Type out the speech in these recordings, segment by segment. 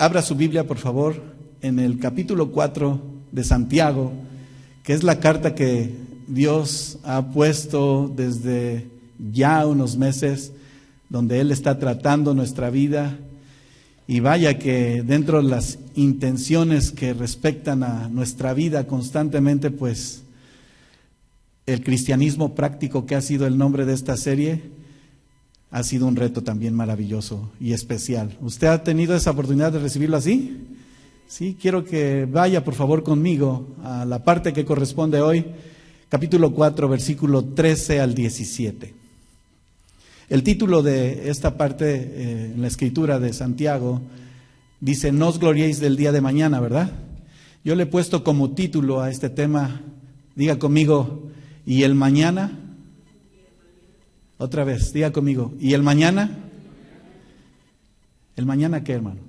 Abra su Biblia, por favor, en el capítulo 4 de Santiago, que es la carta que Dios ha puesto desde ya unos meses, donde Él está tratando nuestra vida. Y vaya que dentro de las intenciones que respectan a nuestra vida constantemente, pues el cristianismo práctico, que ha sido el nombre de esta serie, ha sido un reto también maravilloso y especial. ¿Usted ha tenido esa oportunidad de recibirlo así? Sí, quiero que vaya por favor conmigo a la parte que corresponde hoy, capítulo 4, versículo 13 al 17. El título de esta parte en la escritura de Santiago dice: no os gloriéis del día de mañana, ¿verdad? Yo le he puesto como título a este tema, diga conmigo, ¿y el mañana? Otra vez, diga conmigo, ¿y el mañana? ¿El mañana qué, hermano?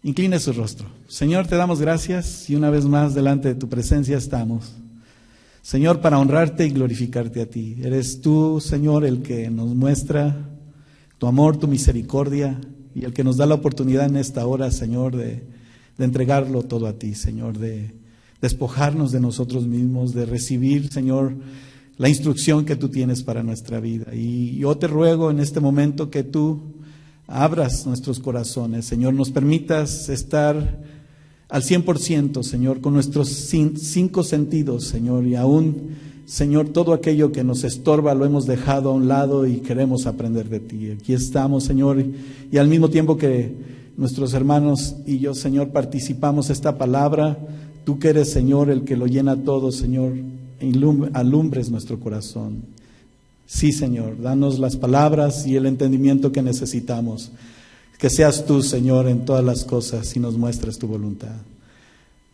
Incline su rostro. Señor, te damos gracias y una vez más delante de tu presencia estamos. Señor, para honrarte y glorificarte a ti. Eres tú, Señor, el que nos muestra tu amor, tu misericordia, y el que nos da la oportunidad en esta hora, Señor, de entregarlo todo a ti, Señor, de despojarnos de nosotros mismos, de recibir, Señor, la instrucción que tú tienes para nuestra vida. Y yo te ruego en este momento que tú abras nuestros corazones, Señor, nos permitas estar al 100%, Señor, con nuestros 5 sentidos, Señor, y aún, Señor, todo aquello que nos estorba lo hemos dejado a un lado y queremos aprender de ti. Aquí estamos, Señor, y al mismo tiempo que nuestros hermanos y yo, Señor, participamos esta palabra, tú que eres, Señor, el que lo llena todo, Señor, alumbres nuestro corazón. Sí, Señor, danos las palabras y el entendimiento que necesitamos. Que seas tú, Señor, en todas las cosas y nos muestres tu voluntad.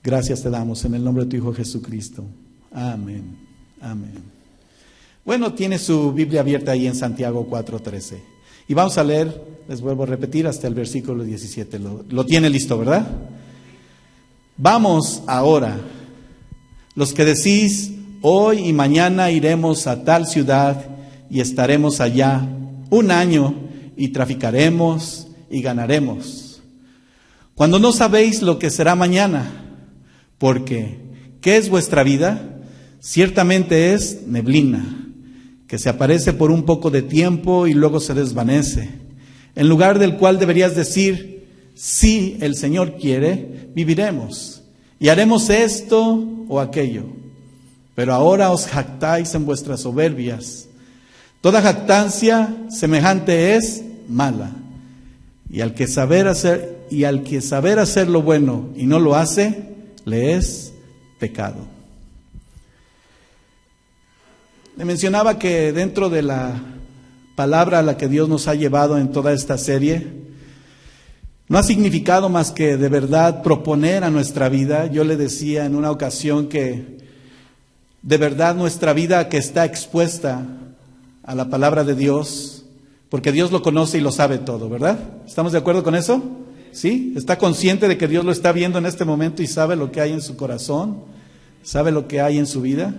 Gracias te damos en el nombre de tu Hijo Jesucristo. Amén. Amén. Bueno, tiene su Biblia abierta ahí en Santiago 4:13. Y vamos a leer, les vuelvo a repetir, hasta el versículo 17. Lo tiene listo, ¿verdad? Vamos ahora, los que decís, hoy y mañana iremos a tal ciudad y estaremos allá 1 año y traficaremos y ganaremos, cuando no sabéis lo que será mañana, porque ¿qué es vuestra vida? Ciertamente es neblina, que se aparece por un poco de tiempo y luego se desvanece, en lugar del cual deberías decir, si el Señor quiere, viviremos y haremos esto o aquello. Pero ahora os jactáis en vuestras soberbias. Toda jactancia semejante es mala. Y al que saber hacer lo bueno y no lo hace, le es pecado. Le mencionaba que dentro de la palabra a la que Dios nos ha llevado en toda esta serie, no ha significado más que de verdad proponer a nuestra vida. Yo le decía en una ocasión que de verdad nuestra vida que está expuesta a la palabra de Dios, porque Dios lo conoce y lo sabe todo, ¿verdad? ¿Estamos de acuerdo con eso? ¿Sí? ¿Está consciente de que Dios lo está viendo en este momento y sabe lo que hay en su corazón? ¿Sabe lo que hay en su vida?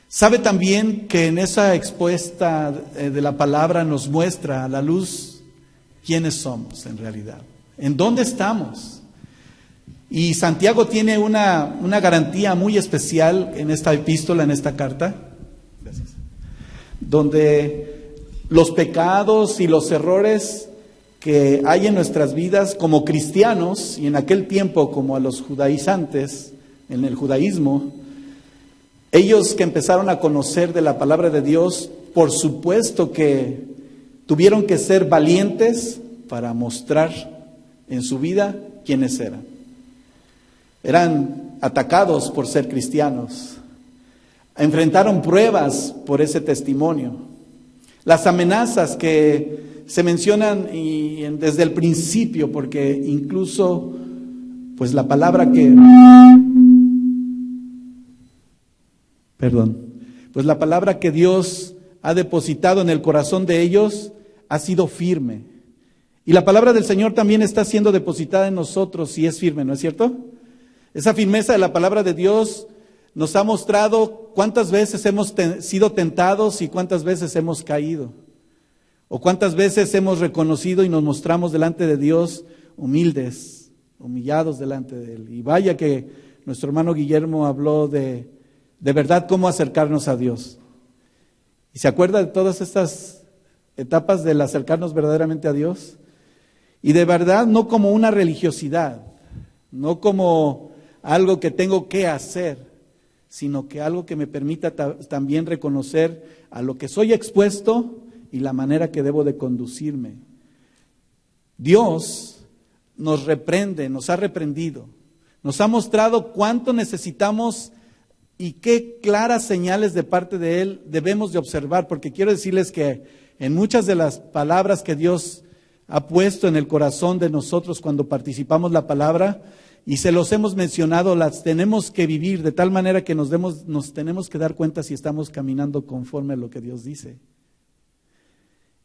¿Sabe también que en esa expuesta de la palabra nos muestra a la luz quiénes somos en realidad? ¿En dónde estamos? Y Santiago tiene una garantía muy especial en esta epístola, en esta carta. Gracias. Donde los pecados y los errores que hay en nuestras vidas como cristianos, y en aquel tiempo como a los judaizantes, en el judaísmo, ellos que empezaron a conocer de la palabra de Dios, por supuesto que tuvieron que ser valientes para mostrar en su vida quiénes eran. Eran atacados por ser cristianos, enfrentaron pruebas por ese testimonio. Las amenazas que se mencionan desde el principio, porque incluso pues la palabra que Dios ha depositado en el corazón de ellos ha sido firme. Y la palabra del Señor también está siendo depositada en nosotros y es firme, ¿no es cierto? Esa firmeza de la palabra de Dios nos ha mostrado cuántas veces hemos sido tentados y cuántas veces hemos caído. O cuántas veces hemos reconocido y nos mostramos delante de Dios humildes, humillados delante de Él. Y vaya que nuestro hermano Guillermo habló de verdad cómo acercarnos a Dios. ¿Y se acuerda de todas estas etapas del acercarnos verdaderamente a Dios? Y de verdad no como una religiosidad, no como algo que tengo que hacer, sino que algo que me permita también reconocer a lo que soy expuesto y la manera que debo de conducirme. Dios nos reprende, nos ha reprendido, nos ha mostrado cuánto necesitamos y qué claras señales de parte de Él debemos de observar, porque quiero decirles que en muchas de las palabras que Dios ha puesto en el corazón de nosotros cuando participamos la palabra, y se los hemos mencionado, las tenemos que vivir de tal manera que nos tenemos que dar cuenta si estamos caminando conforme a lo que Dios dice.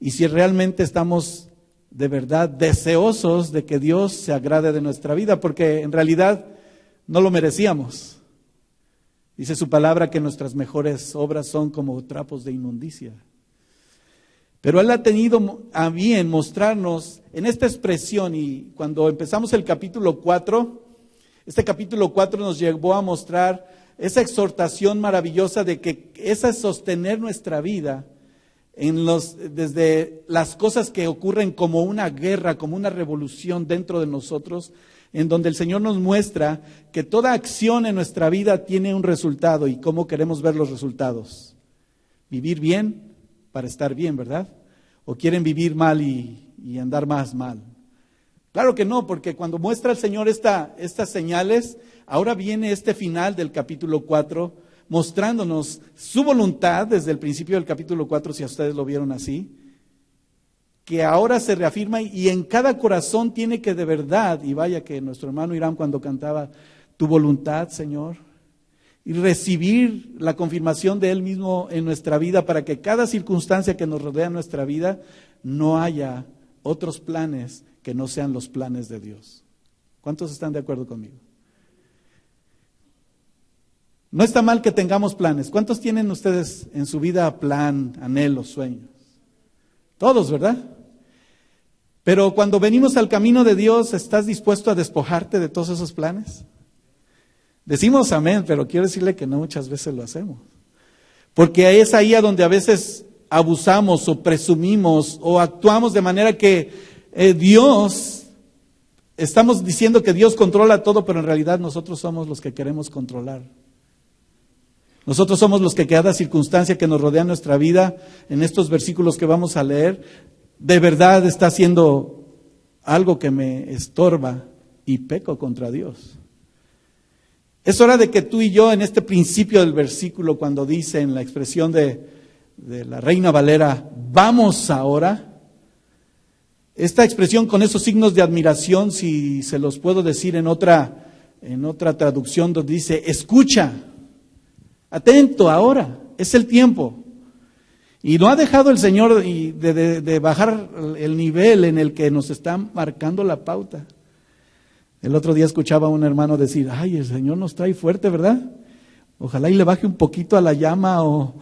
Y si realmente estamos de verdad deseosos de que Dios se agrade de nuestra vida, porque en realidad no lo merecíamos. Dice su palabra que nuestras mejores obras son como trapos de inmundicia. Pero Él ha tenido a bien mostrarnos en esta expresión, y cuando empezamos el capítulo 4, este capítulo 4 nos llevó a mostrar esa exhortación maravillosa de que esa es sostener nuestra vida desde las cosas que ocurren como una guerra, como una revolución dentro de nosotros, en donde el Señor nos muestra que toda acción en nuestra vida tiene un resultado y cómo queremos ver los resultados. Vivir bien para estar bien, ¿verdad? ¿O quieren vivir mal y andar más mal? Claro que no, porque cuando muestra el Señor estas señales, ahora viene este final del capítulo 4, mostrándonos su voluntad desde el principio del capítulo 4, si a ustedes lo vieron así, que ahora se reafirma y en cada corazón tiene que de verdad, y vaya que nuestro hermano Irán cuando cantaba, tu voluntad, Señor, y recibir la confirmación de Él mismo en nuestra vida para que cada circunstancia que nos rodea en nuestra vida no haya otros planes que no sean los planes de Dios. ¿Cuántos están de acuerdo conmigo? No está mal que tengamos planes. ¿Cuántos tienen ustedes en su vida plan, anhelos, sueños? Todos, ¿verdad? Pero cuando venimos al camino de Dios, ¿estás dispuesto a despojarte de todos esos planes? Decimos amén, pero quiero decirle que no muchas veces lo hacemos. Porque es ahí a donde a veces abusamos o presumimos o actuamos de manera que estamos diciendo que Dios controla todo, pero en realidad nosotros somos los que queremos controlar. Nosotros somos los que cada circunstancia que nos rodea en nuestra vida, en estos versículos que vamos a leer, de verdad está haciendo algo que me estorba y peco contra Dios. Es hora de que tú y yo en este principio del versículo, cuando dice en la expresión de la Reina Valera, vamos ahora, esta expresión con esos signos de admiración, si se los puedo decir en otra traducción donde dice, escucha, atento ahora, es el tiempo. Y no ha dejado el Señor de bajar el nivel en el que nos está marcando la pauta. El otro día escuchaba a un hermano decir, ay, el Señor nos trae fuerte, ¿verdad? Ojalá y le baje un poquito a la llama o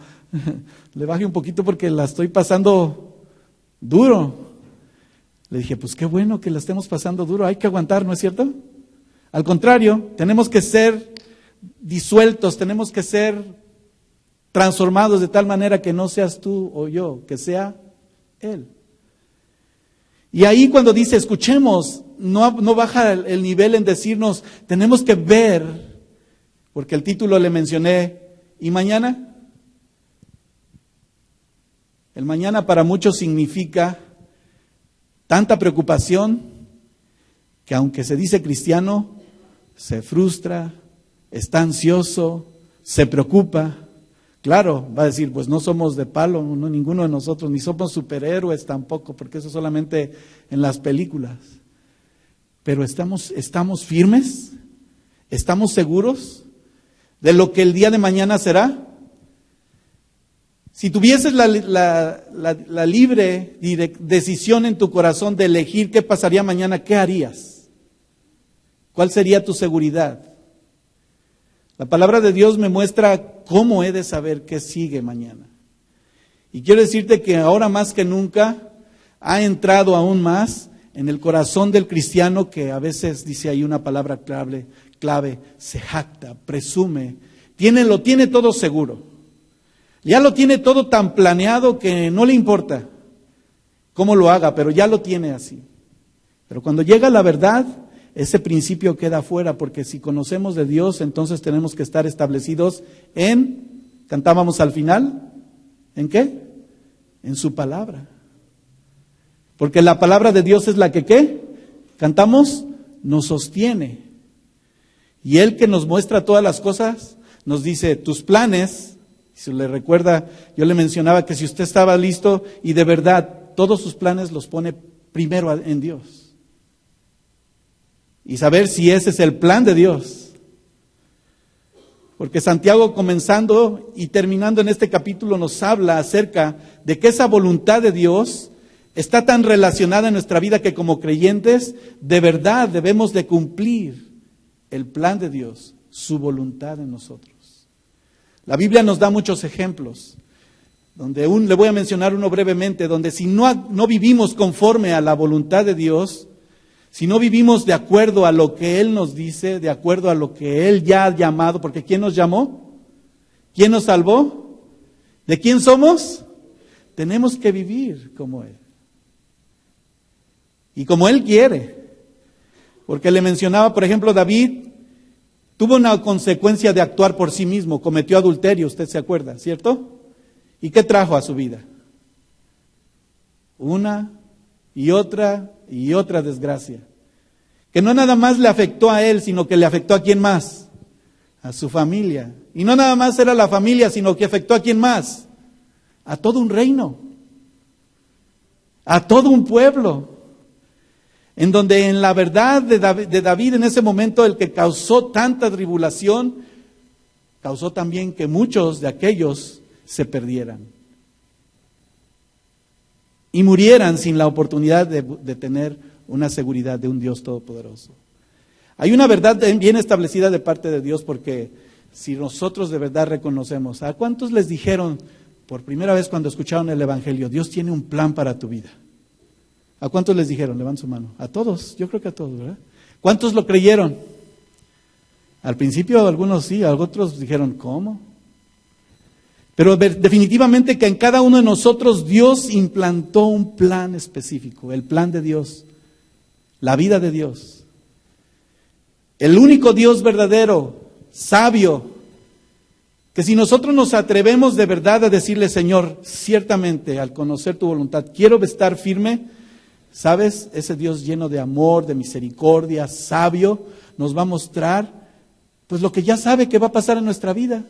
le baje un poquito porque la estoy pasando duro. Le dije, pues qué bueno que la estemos pasando duro, hay que aguantar, ¿no es cierto? Al contrario, tenemos que ser disueltos, tenemos que ser transformados de tal manera que no seas tú o yo, que sea Él. Y ahí cuando dice, escuchemos, no baja el nivel en decirnos, tenemos que ver, porque el título le mencioné, ¿y mañana? El mañana para muchos significa tanta preocupación que aunque se dice cristiano, se frustra, está ansioso, se preocupa. Claro, va a decir, pues no somos de palo, no, ninguno de nosotros, ni somos superhéroes tampoco, porque eso solamente en las películas. Pero estamos firmes, estamos seguros de lo que el día de mañana será. Si tuvieses la libre decisión en tu corazón de elegir qué pasaría mañana, ¿qué harías? ¿Cuál sería tu seguridad? La palabra de Dios me muestra cómo he de saber qué sigue mañana. Y quiero decirte que ahora más que nunca ha entrado aún más en el corazón del cristiano que a veces dice ahí una palabra clave, se jacta, presume, lo tiene todo seguro. Ya lo tiene todo tan planeado que no le importa cómo lo haga, pero ya lo tiene así. Pero cuando llega la verdad, ese principio queda fuera, porque si conocemos de Dios, entonces tenemos que estar establecidos cantábamos al final, ¿en qué? En su palabra. Porque la palabra de Dios es la que, ¿qué? Cantamos, nos sostiene. Y Él que nos muestra todas las cosas, nos dice, tus planes, si le recuerda, yo le mencionaba que si usted estaba listo y de verdad, todos sus planes los pone primero en Dios. Y saber si ese es el plan de Dios. Porque Santiago, comenzando y terminando en este capítulo, nos habla acerca de que esa voluntad de Dios está tan relacionada en nuestra vida que como creyentes de verdad debemos de cumplir el plan de Dios, su voluntad en nosotros. La Biblia nos da muchos ejemplos, donde le voy a mencionar uno brevemente, donde si no vivimos conforme a la voluntad de Dios, si no vivimos de acuerdo a lo que Él nos dice, de acuerdo a lo que Él ya ha llamado, porque ¿quién nos llamó? ¿Quién nos salvó? ¿De quién somos? Tenemos que vivir como Él. Y como Él quiere. Porque le mencionaba, por ejemplo, David tuvo una consecuencia de actuar por sí mismo, cometió adulterio, usted se acuerda, ¿cierto? ¿Y qué trajo a su vida? Una y otra desgracia. Que no nada más le afectó a él, sino que le afectó a quién más, a su familia. Y no nada más era la familia, sino que afectó a quién más, a todo un reino, a todo un pueblo. En donde en la verdad de David en ese momento, el que causó tanta tribulación, causó también que muchos de aquellos se perdieran y murieran sin la oportunidad de tener una seguridad de un Dios todopoderoso. Hay una verdad bien establecida de parte de Dios, porque si nosotros de verdad reconocemos, ¿a cuántos les dijeron por primera vez cuando escucharon el Evangelio, Dios tiene un plan para tu vida? ¿A cuántos les dijeron? Levanten su mano. A todos, yo creo que a todos, ¿verdad? ¿Cuántos lo creyeron? Al principio algunos sí, otros dijeron, ¿cómo? Pero definitivamente que en cada uno de nosotros Dios implantó un plan específico, el plan de Dios, la vida de Dios. El único Dios verdadero, sabio, que si nosotros nos atrevemos de verdad a decirle, Señor, ciertamente al conocer tu voluntad, quiero estar firme, ¿sabes? Ese Dios lleno de amor, de misericordia, sabio, nos va a mostrar pues lo que ya sabe que va a pasar en nuestra vida.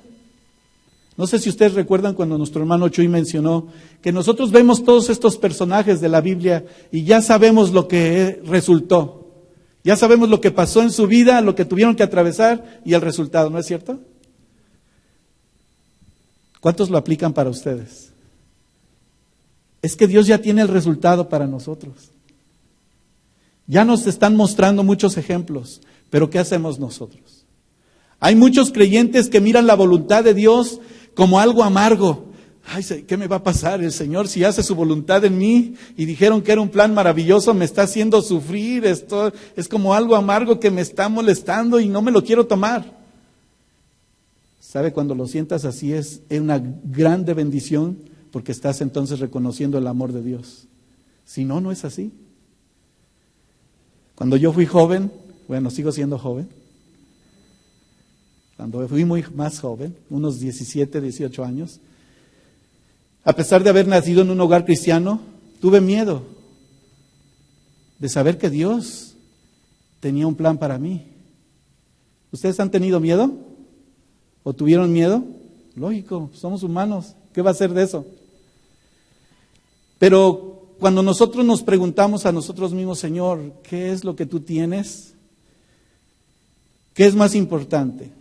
No sé si ustedes recuerdan cuando nuestro hermano Chuy mencionó que nosotros vemos todos estos personajes de la Biblia y ya sabemos lo que resultó. Ya sabemos lo que pasó en su vida, lo que tuvieron que atravesar y el resultado, ¿no es cierto? ¿Cuántos lo aplican para ustedes? Es que Dios ya tiene el resultado para nosotros. Ya nos están mostrando muchos ejemplos, pero ¿qué hacemos nosotros? Hay muchos creyentes que miran la voluntad de Dios como algo amargo. Ay, ¿qué me va a pasar? El Señor, si hace su voluntad en mí y dijeron que era un plan maravilloso, me está haciendo sufrir. Esto es como algo amargo que me está molestando y no me lo quiero tomar. ¿Sabe? Cuando lo sientas así es una grande bendición, porque estás entonces reconociendo el amor de Dios. Si no, no es así. Cuando yo fui joven, bueno, sigo siendo joven. Cuando fui más joven, unos 17, 18 años, a pesar de haber nacido en un hogar cristiano, tuve miedo de saber que Dios tenía un plan para mí. ¿Ustedes han tenido miedo? ¿O tuvieron miedo? Lógico, somos humanos. ¿Qué va a ser de eso? Pero cuando nosotros nos preguntamos a nosotros mismos, Señor, ¿qué es lo que tú tienes? ¿Qué es más importante?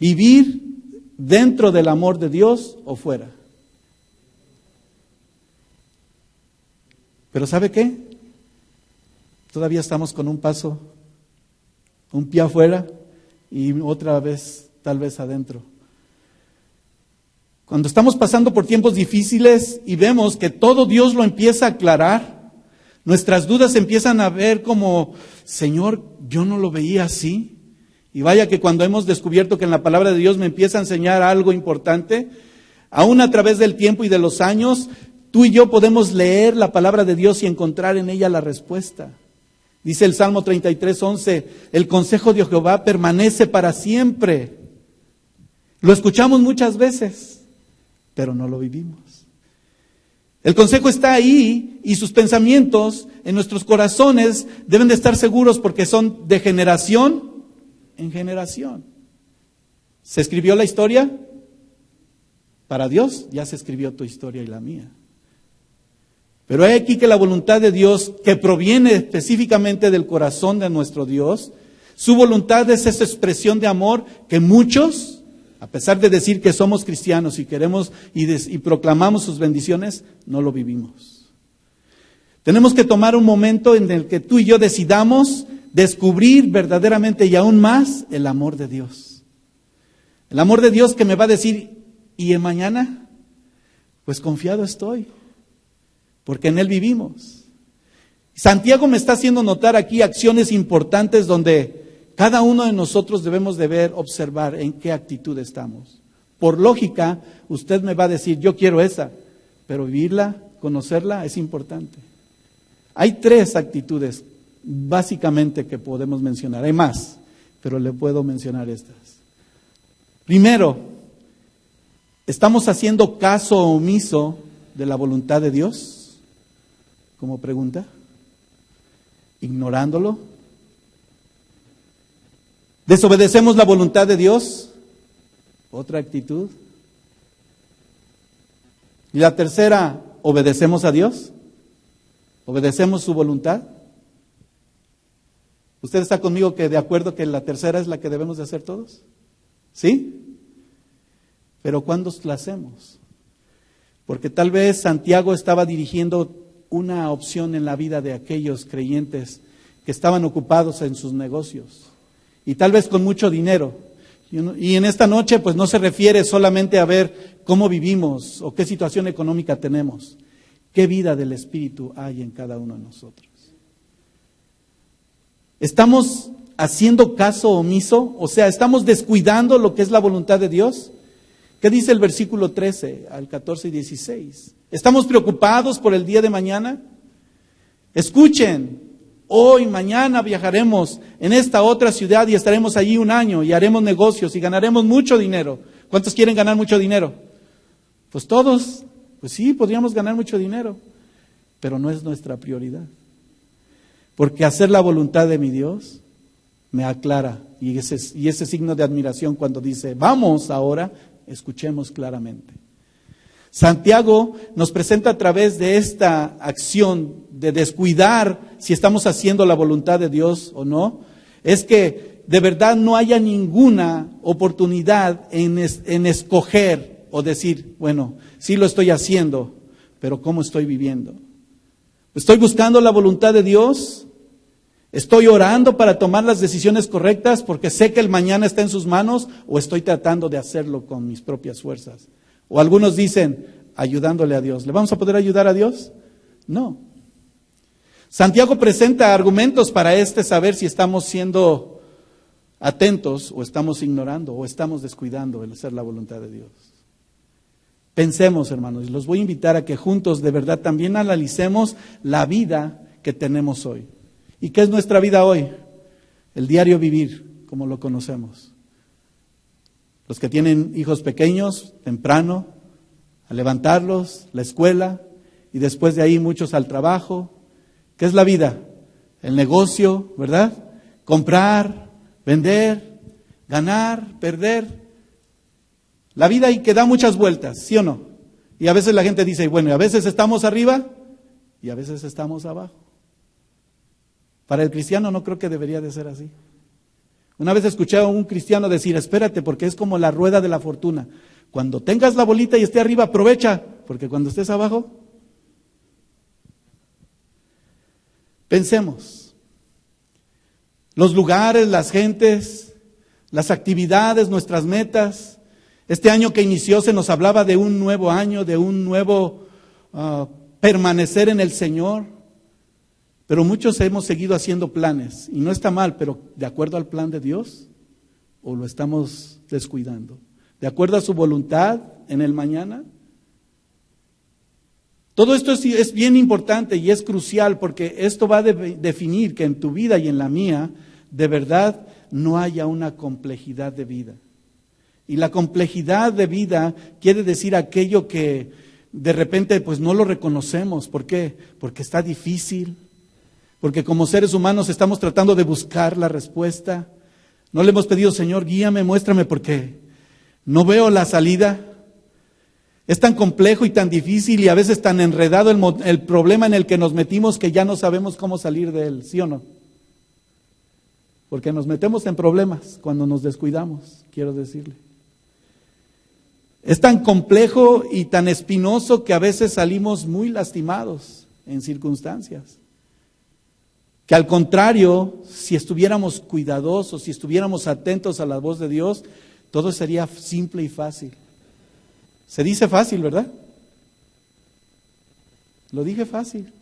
¿Vivir dentro del amor de Dios o fuera? Pero ¿sabe qué? Todavía estamos con un paso, un pie afuera y otra vez, tal vez adentro. Cuando estamos pasando por tiempos difíciles y vemos que todo Dios lo empieza a aclarar, Nuestras dudas empiezan a ver como, Señor, yo no lo veía así. Y vaya que cuando hemos descubierto que en la palabra de Dios me empieza a enseñar algo importante, aún a través del tiempo y de los años, tú y yo podemos leer la palabra de Dios y encontrar en ella la respuesta. Dice el Salmo 33:11, el consejo de Jehová permanece para siempre. Lo escuchamos muchas veces, pero no lo vivimos. El consejo está ahí y sus pensamientos en nuestros corazones deben de estar seguros porque son de generación en generación. ¿Se escribió la historia? Para Dios ya se escribió tu historia y la mía. Pero hay aquí que la voluntad de Dios, que proviene específicamente del corazón de nuestro Dios, su voluntad es esa expresión de amor que muchos, a pesar de decir que somos cristianos y queremos y proclamamos sus bendiciones, no lo vivimos. Tenemos que tomar un momento en el que tú y yo decidamos descubrir verdaderamente y aún más el amor de Dios. El amor de Dios que me va a decir, ¿y en mañana? Pues confiado estoy, porque en Él vivimos. Santiago me está haciendo notar aquí acciones importantes donde cada uno de nosotros debemos de ver, observar en qué actitud estamos. Por lógica, usted me va a decir, yo quiero esa, pero vivirla, conocerla es importante. Hay 3 actitudes básicamente que podemos mencionar. Hay más, pero le puedo mencionar estas. Primero, ¿estamos haciendo caso omiso de la voluntad de Dios? Como pregunta. ¿Ignorándolo? ¿Desobedecemos la voluntad de Dios? Otra actitud. Y la tercera, ¿obedecemos a Dios? ¿Obedecemos su voluntad? ¿Usted está conmigo que de acuerdo que la tercera es la que debemos de hacer todos? ¿Sí? Pero ¿cuándo la hacemos? Porque tal vez Santiago estaba dirigiendo una opción en la vida de aquellos creyentes que estaban ocupados en sus negocios. Y tal vez con mucho dinero. Y en esta noche pues no se refiere solamente a ver cómo vivimos o qué situación económica tenemos. ¿Qué vida del Espíritu hay en cada uno de nosotros? ¿Estamos haciendo caso omiso? O sea, ¿estamos descuidando lo que es la voluntad de Dios? ¿Qué dice el versículo 13 al 14 y 16? ¿Estamos preocupados por el día de mañana? Escuchen. Hoy, mañana viajaremos en esta otra ciudad y estaremos allí 1 año y haremos negocios y ganaremos mucho dinero. ¿Cuántos quieren ganar mucho dinero? Pues todos, pues sí, podríamos ganar mucho dinero, pero no es nuestra prioridad. Porque hacer la voluntad de mi Dios me aclara y ese signo de admiración cuando dice, vamos ahora, escuchemos claramente. Santiago nos presenta a través de esta acción de descuidar si estamos haciendo la voluntad de Dios o no, es que de verdad no haya ninguna oportunidad en escoger o decir, bueno, sí lo estoy haciendo, pero ¿cómo estoy viviendo? ¿Estoy buscando la voluntad de Dios? ¿Estoy orando para tomar las decisiones correctas porque sé que el mañana está en sus manos o estoy tratando de hacerlo con mis propias fuerzas? O algunos dicen, ayudándole a Dios. ¿Le vamos a poder ayudar a Dios? No. Santiago presenta argumentos para saber si estamos siendo atentos o estamos ignorando o estamos descuidando el hacer la voluntad de Dios. Pensemos, hermanos, y los voy a invitar a que juntos de verdad también analicemos la vida que tenemos hoy. ¿Y qué es nuestra vida hoy? El diario vivir, como lo conocemos. Los que tienen hijos pequeños, temprano, a levantarlos, la escuela, y después de ahí muchos al trabajo. ¿Qué es la vida? El negocio, ¿verdad? Comprar, vender, ganar, perder. La vida hay que da muchas vueltas, ¿sí o no? Y a veces la gente dice, bueno, y a veces estamos arriba y a veces estamos abajo. Para el cristiano no creo que debería de ser así. Una vez escuché a un cristiano decir, espérate, porque es como la rueda de la fortuna. Cuando tengas la bolita y esté arriba, aprovecha, porque cuando estés abajo, pensemos. Los lugares, las gentes, las actividades, nuestras metas. Este año que inició se nos hablaba de un nuevo año, de un nuevo permanecer en el Señor. Pero muchos hemos seguido haciendo planes, y no está mal, pero ¿de acuerdo al plan de Dios? ¿O lo estamos descuidando? ¿De acuerdo a su voluntad en el mañana? Todo esto es bien importante y es crucial, porque esto va a definir que en tu vida y en la mía, de verdad, no haya una complejidad de vida. Y la complejidad de vida quiere decir aquello que de repente pues no lo reconocemos. ¿Por qué? Porque está difícil, porque como seres humanos estamos tratando de buscar la respuesta. No le hemos pedido, Señor, guíame, muéstrame, porque no veo la salida. Es tan complejo y tan difícil y a veces tan enredado el problema en el que nos metimos que ya no sabemos cómo salir de él, ¿sí o no? Porque nos metemos en problemas cuando nos descuidamos, quiero decirle. Es tan complejo y tan espinoso que a veces salimos muy lastimados en circunstancias. Que al contrario, si estuviéramos cuidadosos, si estuviéramos atentos a la voz de Dios, todo sería simple y fácil. Se dice fácil, ¿verdad? Lo dije fácil,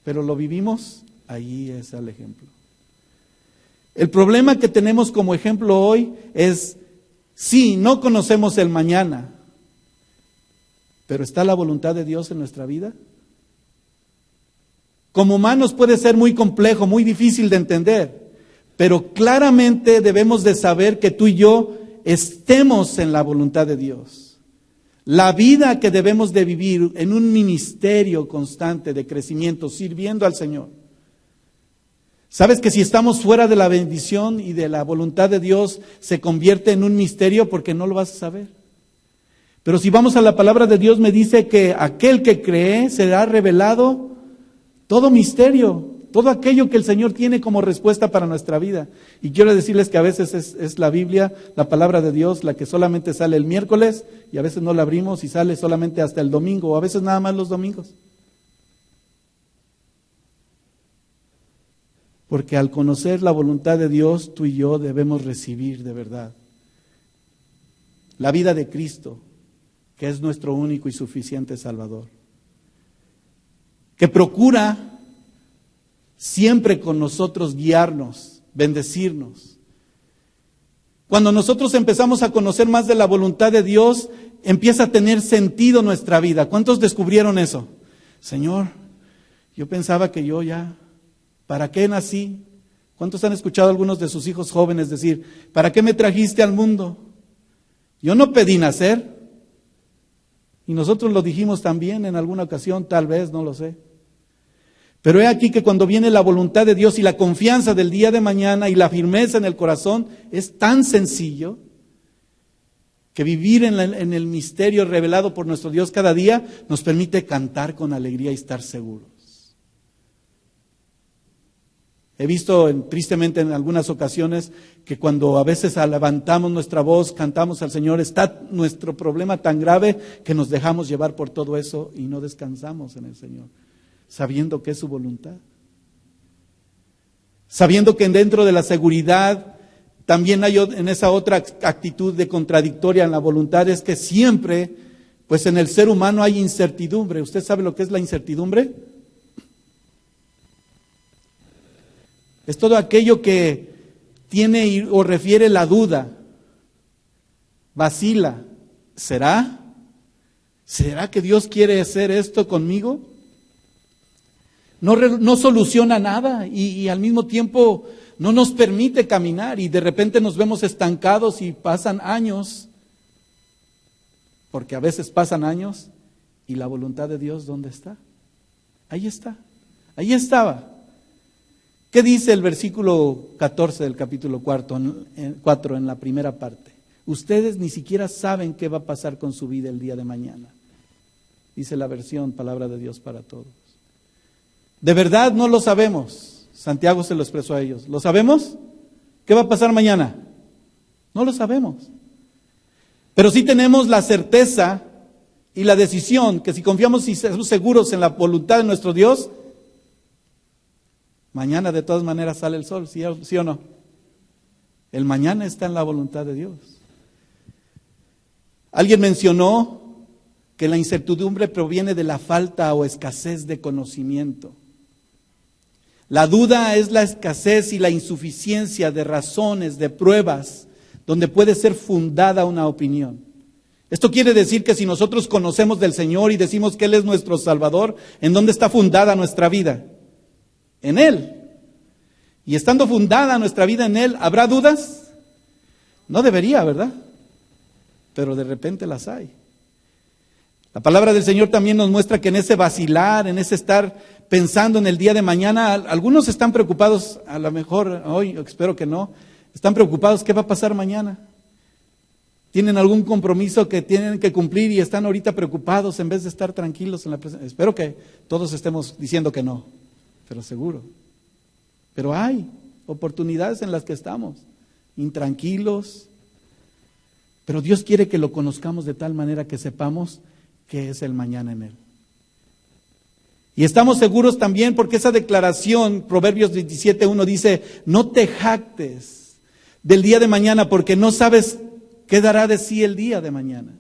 pero lo vivimos, ahí es el ejemplo. El problema que tenemos como ejemplo hoy es, sí, no conocemos el mañana, pero ¿está la voluntad de Dios en nuestra vida? Como humanos puede ser muy complejo, muy difícil de entender, pero claramente debemos de saber que tú y yo estemos en la voluntad de Dios. La vida que debemos de vivir en un ministerio constante de crecimiento, sirviendo al Señor. ¿Sabes que si estamos fuera de la bendición y de la voluntad de Dios, se convierte en un misterio porque no lo vas a saber? Pero si vamos a la palabra de Dios, me dice que aquel que cree será revelado todo misterio, todo aquello que el Señor tiene como respuesta para nuestra vida. Y quiero decirles que a veces es la Biblia, la palabra de Dios, la que solamente sale el miércoles y a veces no la abrimos y sale solamente hasta el domingo o a veces nada más los domingos. Porque al conocer la voluntad de Dios, tú y yo debemos recibir de verdad la vida de Cristo, que es nuestro único y suficiente Salvador, que procura siempre con nosotros guiarnos, bendecirnos. Cuando nosotros empezamos a conocer más de la voluntad de Dios, empieza a tener sentido nuestra vida. ¿Cuántos descubrieron eso? Señor, yo pensaba que yo ya, ¿para qué nací? ¿Cuántos han escuchado a algunos de sus hijos jóvenes decir, ¿para qué me trajiste al mundo? Yo no pedí nacer. Y nosotros lo dijimos también en alguna ocasión, tal vez, no lo sé. Pero he aquí que cuando viene la voluntad de Dios y la confianza del día de mañana y la firmeza en el corazón, es tan sencillo que vivir en el misterio revelado por nuestro Dios cada día nos permite cantar con alegría y estar seguros. He visto tristemente en algunas ocasiones que cuando a veces levantamos nuestra voz, cantamos al Señor, está nuestro problema tan grave que nos dejamos llevar por todo eso y no descansamos en el Señor, sabiendo que es su voluntad. Sabiendo que dentro de la seguridad también hay en esa otra actitud de contradictoria en la voluntad, es que siempre, pues en el ser humano hay incertidumbre. ¿Usted sabe lo que es la incertidumbre? Es todo aquello que tiene o refiere la duda, vacila. ¿Será? ¿Será que Dios quiere hacer esto conmigo? No soluciona nada y al mismo tiempo no nos permite caminar y de repente nos vemos estancados y pasan años, porque a veces pasan años y la voluntad de Dios, ¿dónde está? Ahí está, ahí estaba. ¿Qué dice el versículo 14 del capítulo 4 en la primera parte? Ustedes ni siquiera saben qué va a pasar con su vida el día de mañana. Dice la versión Palabra de Dios para Todos. De verdad no lo sabemos. Santiago se lo expresó a ellos. ¿Lo sabemos? ¿Qué va a pasar mañana? No lo sabemos. Pero sí tenemos la certeza y la decisión que si confiamos y estamos seguros en la voluntad de nuestro Dios, mañana de todas maneras sale el sol, ¿sí o no? El mañana está en la voluntad de Dios. Alguien mencionó que la incertidumbre proviene de la falta o escasez de conocimiento. La duda es la escasez y la insuficiencia de razones, de pruebas, donde puede ser fundada una opinión. Esto quiere decir que si nosotros conocemos del Señor y decimos que Él es nuestro Salvador, ¿en dónde está fundada nuestra vida? En Él. Y estando fundada nuestra vida en Él, ¿habrá dudas? No debería, ¿verdad? Pero de repente las hay. La palabra del Señor también nos muestra que en ese vacilar, en ese estar pensando en el día de mañana, algunos están preocupados, a lo mejor hoy, espero que no, están preocupados, ¿qué va a pasar mañana? Tienen algún compromiso que tienen que cumplir y están ahorita preocupados en vez de estar tranquilos en la presencia. Espero que todos estemos diciendo que no, pero seguro. Pero hay oportunidades en las que estamos intranquilos, pero Dios quiere que lo conozcamos de tal manera que sepamos qué es el mañana en Él. Y estamos seguros también porque esa declaración, Proverbios 27:1 dice, no te jactes del día de mañana porque no sabes qué dará de sí el día de mañana.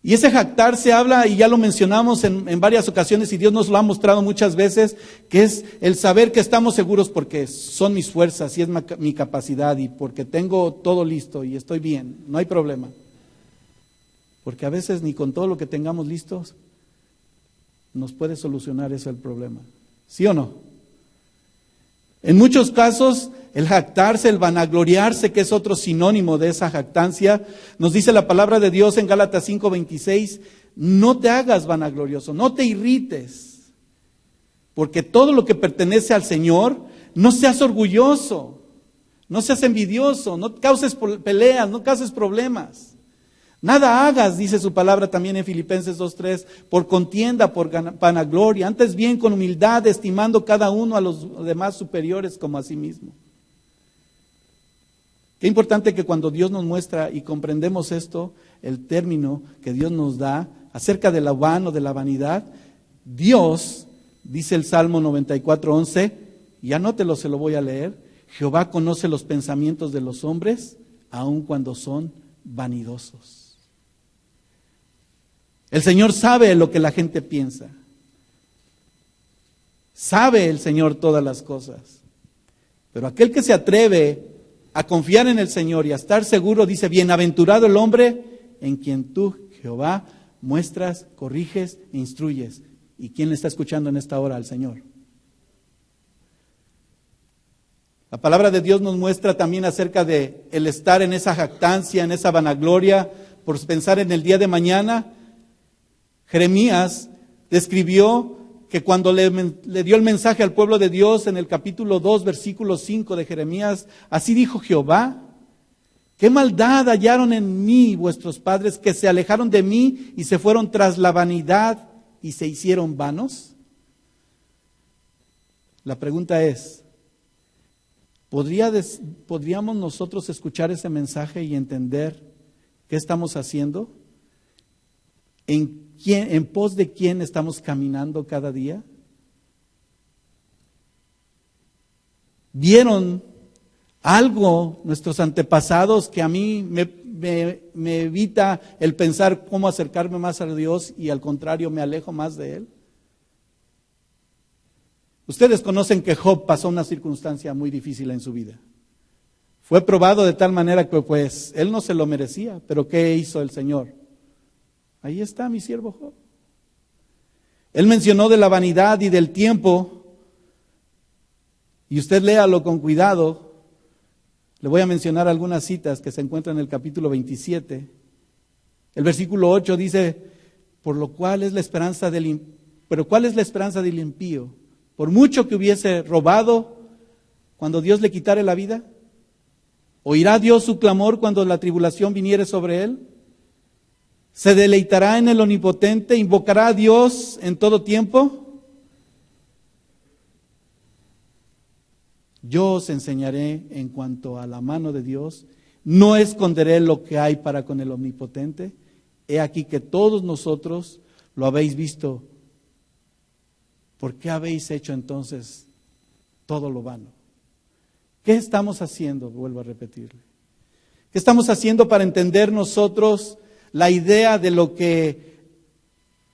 Y ese jactar se habla, y ya lo mencionamos en varias ocasiones, y Dios nos lo ha mostrado muchas veces, que es el saber que estamos seguros porque son mis fuerzas y es mi capacidad y porque tengo todo listo y estoy bien, no hay problema. Porque a veces ni con todo lo que tengamos listos nos puede solucionar eso el problema. ¿Sí o no? En muchos casos, el jactarse, el vanagloriarse, que es otro sinónimo de esa jactancia, nos dice la palabra de Dios en Gálatas 5:26, no te hagas vanaglorioso, no te irrites, porque todo lo que pertenece al Señor, no seas orgulloso, no seas envidioso, no causes peleas, no causes problemas. Nada hagas, dice su palabra también en Filipenses 2:3, por contienda, por vanagloria, antes bien con humildad, estimando cada uno a los demás superiores como a sí mismo. Qué importante que cuando Dios nos muestra y comprendemos esto, el término que Dios nos da acerca de lo vano, de la vanidad, Dios, dice el Salmo 94:11, y anótelo, se lo voy a leer, Jehová conoce los pensamientos de los hombres, aun cuando son vanidosos. El Señor sabe lo que la gente piensa. Sabe el Señor todas las cosas. Pero aquel que se atreve a confiar en el Señor y a estar seguro, dice, bienaventurado el hombre en quien tú, Jehová, muestras, corriges e instruyes. ¿Y quién le está escuchando en esta hora? Al Señor. La palabra de Dios nos muestra también acerca de el estar en esa jactancia, en esa vanagloria, por pensar en el día de mañana. Jeremías describió que cuando le dio el mensaje al pueblo de Dios en el capítulo 2, versículo 5 de Jeremías, así dijo Jehová, ¿qué maldad hallaron en mí vuestros padres que se alejaron de mí y se fueron tras la vanidad y se hicieron vanos? La pregunta es, ¿podríamos nosotros escuchar ese mensaje y entender qué estamos haciendo? ¿En pos de quién estamos caminando cada día? ¿Vieron algo nuestros antepasados que a mí me evita el pensar cómo acercarme más a Dios y al contrario me alejo más de Él? Ustedes conocen que Job pasó una circunstancia muy difícil en su vida. Fue probado de tal manera que pues él no se lo merecía, pero ¿qué hizo el Señor? Ahí está mi siervo Job. Él mencionó de la vanidad y del tiempo, y usted léalo con cuidado. Le voy a mencionar algunas citas que se encuentran en el capítulo 27. El versículo 8 dice, pero ¿cuál es la esperanza del impío? Por mucho que hubiese robado, cuando Dios le quitare la vida, ¿oirá Dios su clamor cuando la tribulación viniere sobre él? ¿Se deleitará en el Omnipotente? ¿Invocará a Dios en todo tiempo? Yo os enseñaré en cuanto a la mano de Dios. No esconderé lo que hay para con el Omnipotente. He aquí que todos nosotros lo habéis visto. ¿Por qué habéis hecho entonces todo lo vano? ¿Qué estamos haciendo? Vuelvo a repetirle. ¿Qué estamos haciendo para entender nosotros la idea de lo que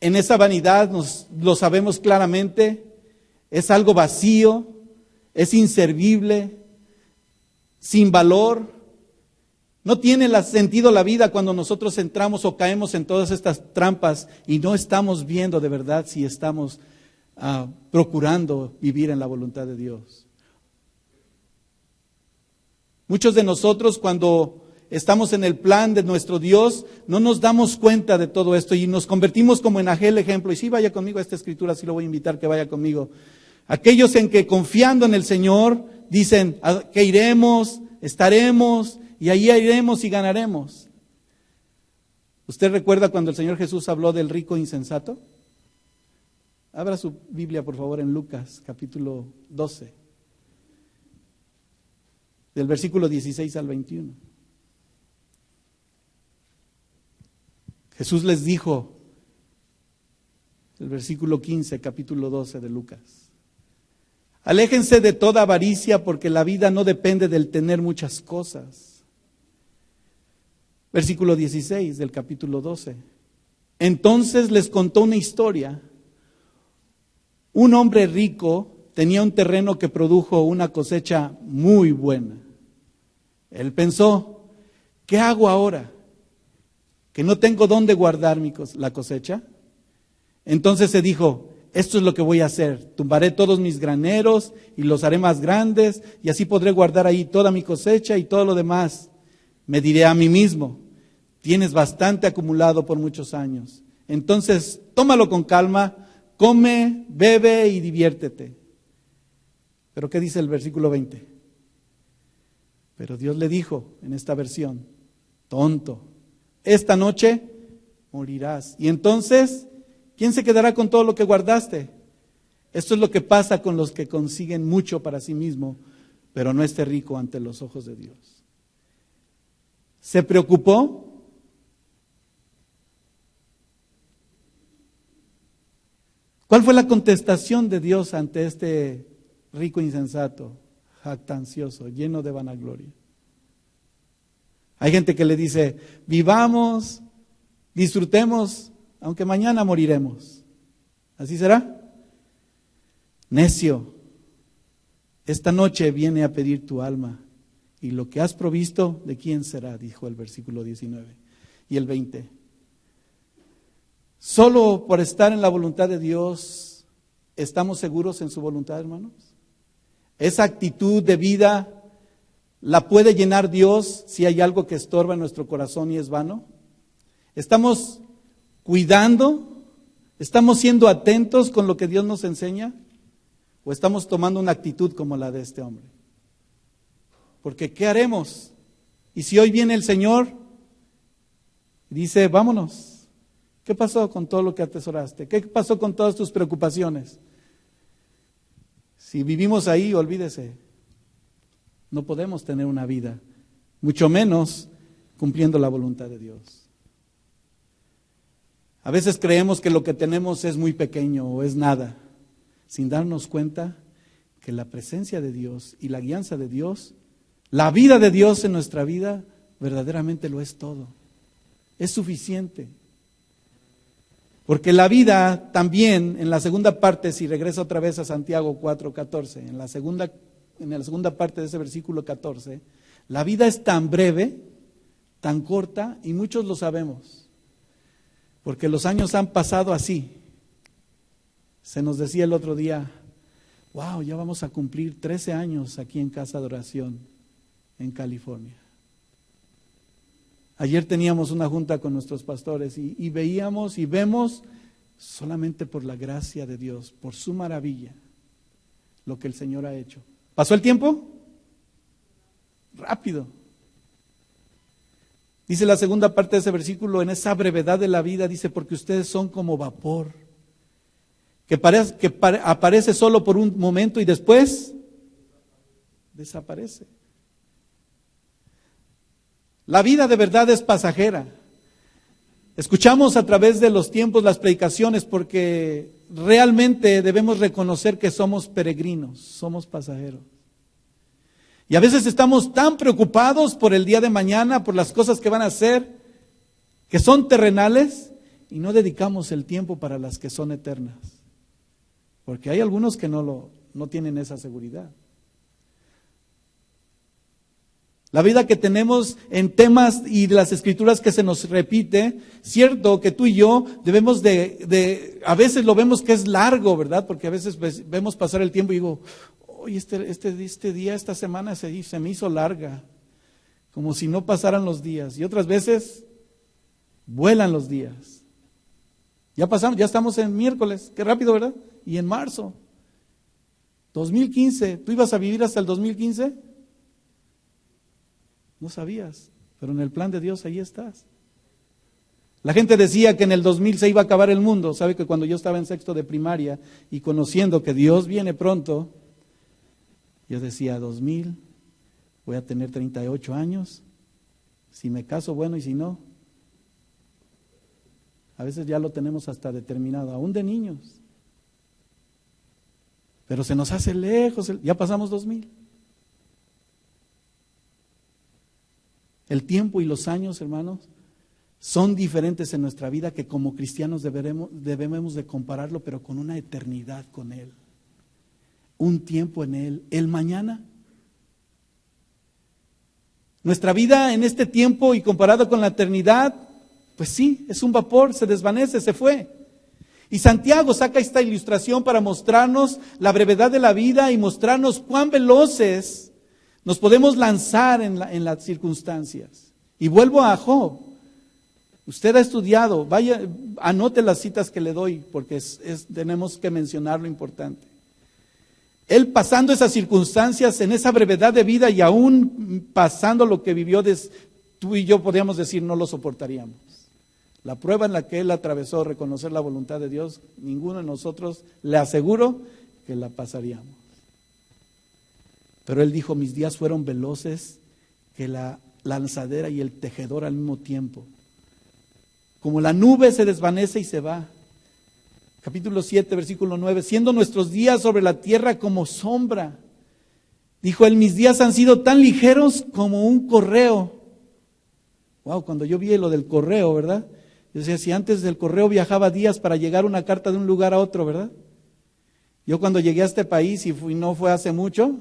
en esa vanidad lo sabemos claramente? es algo vacío, es inservible, sin valor. No tiene sentido la vida cuando nosotros entramos o caemos en todas estas trampas y no estamos viendo de verdad si estamos procurando vivir en la voluntad de Dios. Muchos de nosotros cuando estamos en el plan de nuestro Dios no nos damos cuenta de todo esto y nos convertimos como en aquel ejemplo. Y sí, vaya conmigo a esta escritura, sí lo voy a invitar que vaya conmigo. Aquellos en que confiando en el Señor dicen que iremos, estaremos y ahí iremos y ganaremos. ¿Usted recuerda cuando el Señor Jesús habló del rico insensato? Abra su Biblia por favor en Lucas capítulo 12, del versículo 16 al 21. Jesús les dijo, el versículo 15, capítulo 12 de Lucas: aléjense de toda avaricia, porque la vida no depende del tener muchas cosas. Versículo 16 del capítulo 12. Entonces les contó una historia. Un hombre rico tenía un terreno que produjo una cosecha muy buena. Él pensó, ¿qué hago ahora? ¿Que no tengo dónde guardar la cosecha? Entonces se dijo, esto es lo que voy a hacer, tumbaré todos mis graneros y los haré más grandes y así podré guardar ahí toda mi cosecha y todo lo demás. Me diré a mí mismo, tienes bastante acumulado por muchos años. Entonces tómalo con calma, come, bebe y diviértete. Pero ¿qué dice el versículo 20? Pero Dios le dijo en esta versión, tonto, esta noche morirás. Y entonces, ¿quién se quedará con todo lo que guardaste? Esto es lo que pasa con los que consiguen mucho para sí mismo, pero no esté rico ante los ojos de Dios. ¿Se preocupó? ¿Cuál fue la contestación de Dios ante este rico insensato, jactancioso, lleno de vanagloria? Hay gente que le dice, vivamos, disfrutemos, aunque mañana moriremos. ¿Así será? Necio, esta noche viene a pedir tu alma, y lo que has provisto, ¿de quién será? Dijo el versículo 19 y el 20. Solo por estar en la voluntad de Dios, ¿estamos seguros en su voluntad, hermanos? Esa actitud de vida ¿la puede llenar Dios si hay algo que estorba en nuestro corazón y es vano? ¿Estamos cuidando? ¿Estamos siendo atentos con lo que Dios nos enseña? ¿O estamos tomando una actitud como la de este hombre? Porque ¿qué haremos? Y si hoy viene el Señor y dice, vámonos, ¿qué pasó con todo lo que atesoraste? ¿Qué pasó con todas tus preocupaciones? Si vivimos ahí, olvídese. No podemos tener una vida, mucho menos cumpliendo la voluntad de Dios. A veces creemos que lo que tenemos es muy pequeño o es nada, sin darnos cuenta que la presencia de Dios y la guianza de Dios, la vida de Dios en nuestra vida, verdaderamente lo es todo. Es suficiente. Porque la vida también, en la segunda parte, si regresa otra vez a Santiago 4:14, en la segunda parte de ese versículo 14, la vida es tan breve, tan corta, y muchos lo sabemos, porque los años han pasado así. Se nos decía el otro día, wow, ya vamos a cumplir 13 años aquí en Casa de Oración, en California. Ayer teníamos una junta con nuestros pastores y veíamos y vemos solamente por la gracia de Dios, por su maravilla, lo que el Señor ha hecho. ¿Pasó el tiempo? Rápido. Dice la segunda parte de ese versículo, en esa brevedad de la vida, dice, porque ustedes son como vapor, que aparece solo por un momento y después desaparece. La vida de verdad es pasajera. Escuchamos a través de los tiempos las predicaciones porque realmente debemos reconocer que somos peregrinos, somos pasajeros. Y a veces estamos tan preocupados por el día de mañana, por las cosas que van a hacer, que son terrenales, y no dedicamos el tiempo para las que son eternas. Porque hay algunos que no tienen esa seguridad. La vida que tenemos en temas y de las escrituras que se nos repite, cierto que tú y yo debemos a veces lo vemos que es largo, ¿verdad? Porque a veces vemos pasar el tiempo y digo, oye, este día, esta semana se me hizo larga, como si no pasaran los días. Y otras veces vuelan los días. Ya estamos en miércoles, qué rápido, ¿verdad? Y en marzo, 2015, ¿tú ibas a vivir hasta el 2015? No sabías, pero en el plan de Dios ahí estás. La gente decía que en el 2000 se iba a acabar el mundo. Sabe que cuando yo estaba en sexto de primaria y conociendo que Dios viene pronto, yo decía, 2000, voy a tener 38 años, si me caso, bueno, y si no. A veces ya lo tenemos hasta determinado, aún de niños. Pero se nos hace lejos, ya pasamos 2000. El tiempo y los años, hermanos, son diferentes en nuestra vida que como cristianos debemos de compararlo, pero con una eternidad con Él. Un tiempo en Él. El mañana. Nuestra vida en este tiempo y comparado con la eternidad, pues sí, es un vapor, se desvanece, se fue. Y Santiago saca esta ilustración para mostrarnos la brevedad de la vida y mostrarnos cuán veloces nos podemos lanzar en las circunstancias. Y vuelvo a Job. Usted ha estudiado, vaya, anote las citas que le doy, porque tenemos que mencionar lo importante. Él pasando esas circunstancias en esa brevedad de vida y aún pasando lo que vivió, tú y yo podríamos decir no lo soportaríamos. La prueba en la que él atravesó, reconocer la voluntad de Dios, ninguno de nosotros, le aseguro, que la pasaríamos. Pero él dijo, mis días fueron veloces que la lanzadera y el tejedor al mismo tiempo. Como la nube se desvanece y se va. Capítulo 7, versículo 9. Siendo nuestros días sobre la tierra como sombra. Dijo él, mis días han sido tan ligeros como un correo. Wow, cuando yo vi lo del correo, ¿verdad? Yo decía, si antes del correo viajaba días para llegar una carta de un lugar a otro, ¿verdad? Yo cuando llegué a este país, y no fue hace mucho,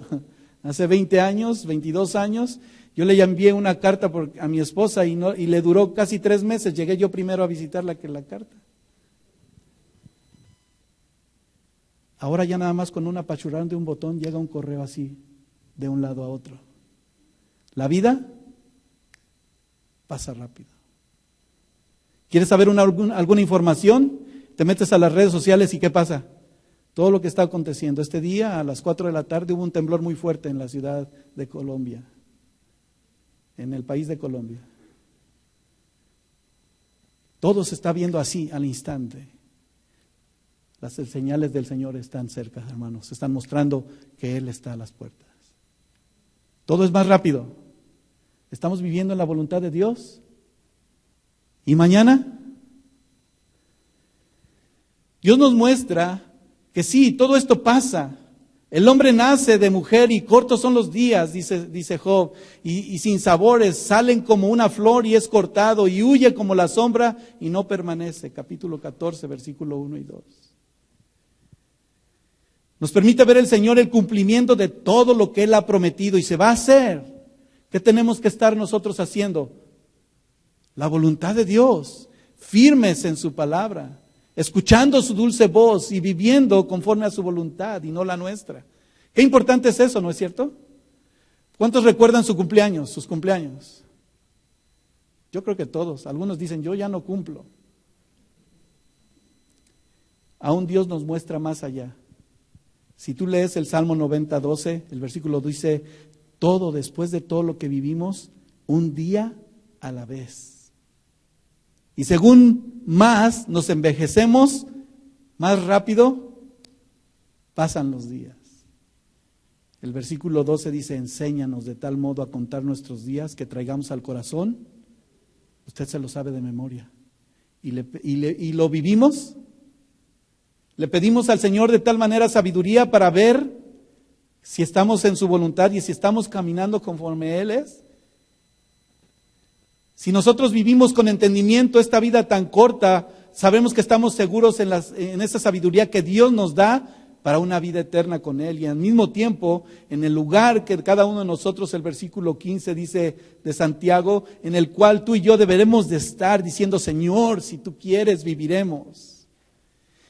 hace 20 años, 22 años, yo le envié una carta a mi esposa y le duró casi 3 meses. Llegué yo primero a visitarla que la carta. Ahora ya nada más con un apachurrón de un botón llega un correo así, de un lado a otro. La vida pasa rápido. ¿Quieres saber alguna información? Te metes a las redes sociales y ¿qué pasa? Todo lo que está aconteciendo. Este día a las 4 de la tarde hubo un temblor muy fuerte en la ciudad de Colombia, en el país de Colombia. Todo se está viendo así al instante. Las señales del Señor están cerca, hermanos. Están mostrando que Él está a las puertas. Todo es más rápido. ¿Estamos viviendo en la voluntad de Dios? ¿Y mañana? Dios nos muestra que sí, todo esto pasa. El hombre nace de mujer y cortos son los días, dice Job, y sin sabores, salen como una flor y es cortado, y huye como la sombra y no permanece. Capítulo 14, versículo 1 y 2. Nos permite ver el Señor el cumplimiento de todo lo que Él ha prometido y se va a hacer. ¿Qué tenemos que estar nosotros haciendo? La voluntad de Dios, firmes en su palabra, escuchando su dulce voz y viviendo conforme a su voluntad y no la nuestra. Qué importante es eso, ¿no es cierto? ¿Cuántos recuerdan sus cumpleaños? Yo creo que todos. Algunos dicen, yo ya no cumplo. Aún Dios nos muestra más allá. Si tú lees el Salmo 90, 12, el versículo dice, todo después de todo lo que vivimos, un día a la vez. Y según más nos envejecemos, más rápido pasan los días. El versículo 12 dice, enséñanos de tal modo a contar nuestros días que traigamos al corazón. Usted se lo sabe de memoria. Y lo vivimos. Le pedimos al Señor de tal manera sabiduría para ver si estamos en su voluntad y si estamos caminando conforme Él es. Si nosotros vivimos con entendimiento esta vida tan corta, sabemos que estamos seguros en esa sabiduría que Dios nos da para una vida eterna con Él. Y al mismo tiempo, en el lugar que cada uno de nosotros, el versículo 15 dice de Santiago, en el cual tú y yo deberemos de estar diciendo, Señor, si tú quieres, viviremos.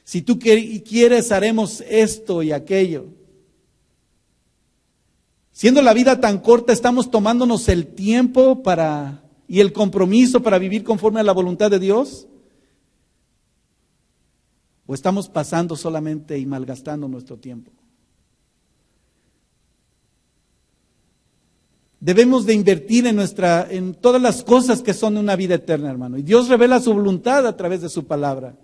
Si tú quieres, haremos esto y aquello. Siendo la vida tan corta, estamos tomándonos el tiempo y el compromiso para vivir conforme a la voluntad de Dios. ¿O estamos pasando solamente y malgastando nuestro tiempo? Debemos de invertir en todas las cosas que son una vida eterna, hermano. Y Dios revela su voluntad a través de su palabra.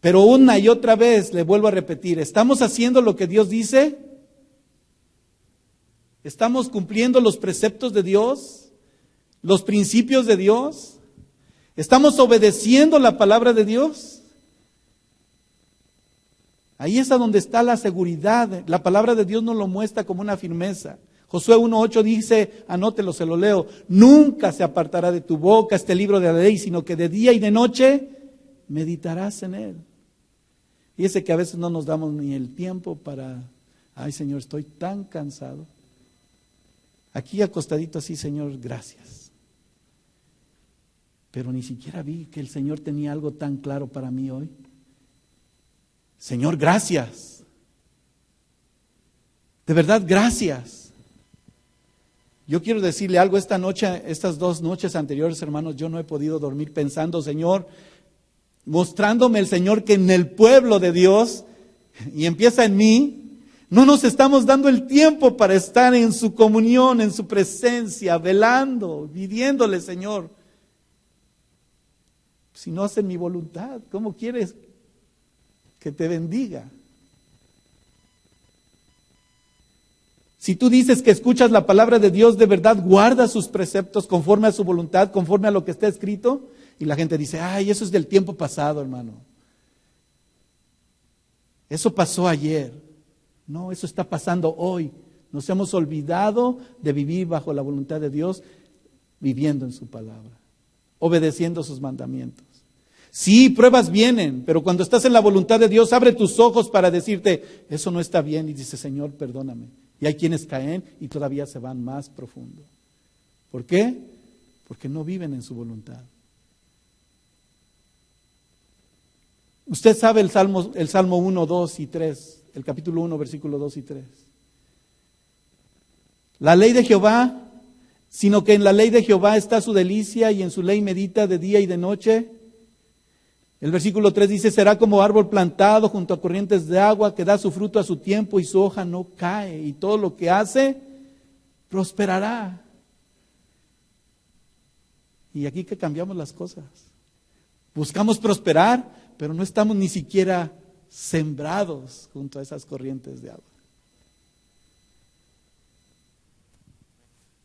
Pero una y otra vez, le vuelvo a repetir, ¿estamos haciendo lo que Dios dice? ¿Estamos cumpliendo los preceptos de Dios? ¿Los principios de Dios? ¿Estamos obedeciendo la palabra de Dios? Ahí es a donde está la seguridad. La palabra de Dios nos lo muestra como una firmeza. Josué 1:8 dice, anótelo, se lo leo, nunca se apartará de tu boca este libro de la ley, sino que de día y de noche meditarás en él. Y ese que a veces no nos damos ni el tiempo para, ay Señor, estoy tan cansado. Aquí acostadito así, Señor, gracias. Pero ni siquiera vi que el Señor tenía algo tan claro para mí hoy. Señor, gracias. De verdad, gracias. Yo quiero decirle algo esta noche, estas 2 noches anteriores, hermanos, yo no he podido dormir pensando, Señor, mostrándome el Señor que en el pueblo de Dios, y empieza en mí, no nos estamos dando el tiempo para estar en su comunión, en su presencia, velando, pidiéndole, Señor. Si no hacen mi voluntad, ¿cómo quieres que te bendiga? Si tú dices que escuchas la palabra de Dios, de verdad guarda sus preceptos conforme a su voluntad, conforme a lo que está escrito, y la gente dice, ay, eso es del tiempo pasado, hermano. Eso pasó ayer. No, eso está pasando hoy. Nos hemos olvidado de vivir bajo la voluntad de Dios, viviendo en su palabra, obedeciendo sus mandamientos. Sí, pruebas vienen, pero cuando estás en la voluntad de Dios, abre tus ojos para decirte, eso no está bien, y dice, Señor, perdóname. Y hay quienes caen y todavía se van más profundo. ¿Por qué? Porque no viven en su voluntad. Usted sabe el Salmo 1, 2 y 3, el capítulo 1, versículo 2 y 3. La ley de Jehová, sino que en la ley de Jehová está su delicia y en su ley medita de día y de noche. El versículo 3 dice, será como árbol plantado junto a corrientes de agua que da su fruto a su tiempo y su hoja no cae y todo lo que hace prosperará. Y aquí que cambiamos las cosas. Buscamos prosperar, pero no estamos ni siquiera sembrados junto a esas corrientes de agua.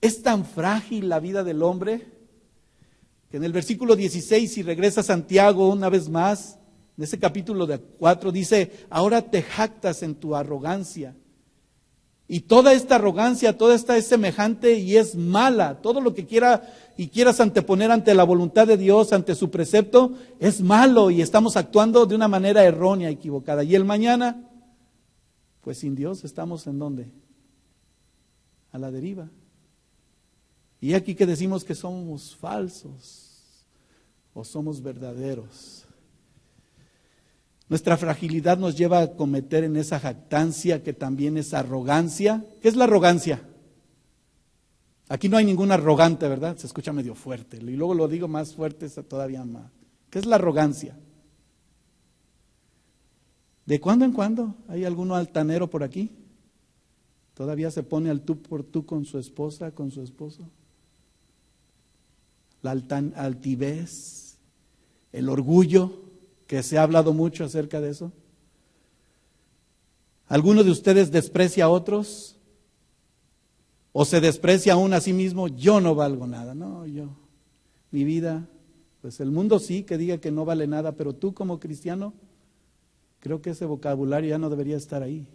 Es tan frágil la vida del hombre que en el versículo 16, si regresa a Santiago una vez más, en ese capítulo 4, dice, ahora te jactas en tu arrogancia. Y toda esta arrogancia, toda esta es semejante y es mala. Todo lo que quieras anteponer ante la voluntad de Dios, ante su precepto, es malo y estamos actuando de una manera errónea, equivocada. Y el mañana, pues sin Dios estamos ¿en dónde? A la deriva. Y aquí que decimos que somos falsos o somos verdaderos. Nuestra fragilidad nos lleva a cometer en esa jactancia que también es arrogancia. ¿Qué es la arrogancia? Aquí no hay ningún arrogante, ¿verdad? Se escucha medio fuerte. Y luego lo digo más fuerte todavía más. ¿Qué es la arrogancia? ¿De cuando en cuando hay alguno altanero por aquí? ¿Todavía se pone al tú por tú con su esposa, con su esposo? La altivez, el orgullo, que se ha hablado mucho acerca de eso. ¿Alguno de ustedes desprecia a otros? ¿O se desprecia aún a sí mismo? Yo no valgo nada, no, mi vida, pues el mundo sí que diga que no vale nada, pero tú como cristiano, creo que ese vocabulario ya no debería estar ahí.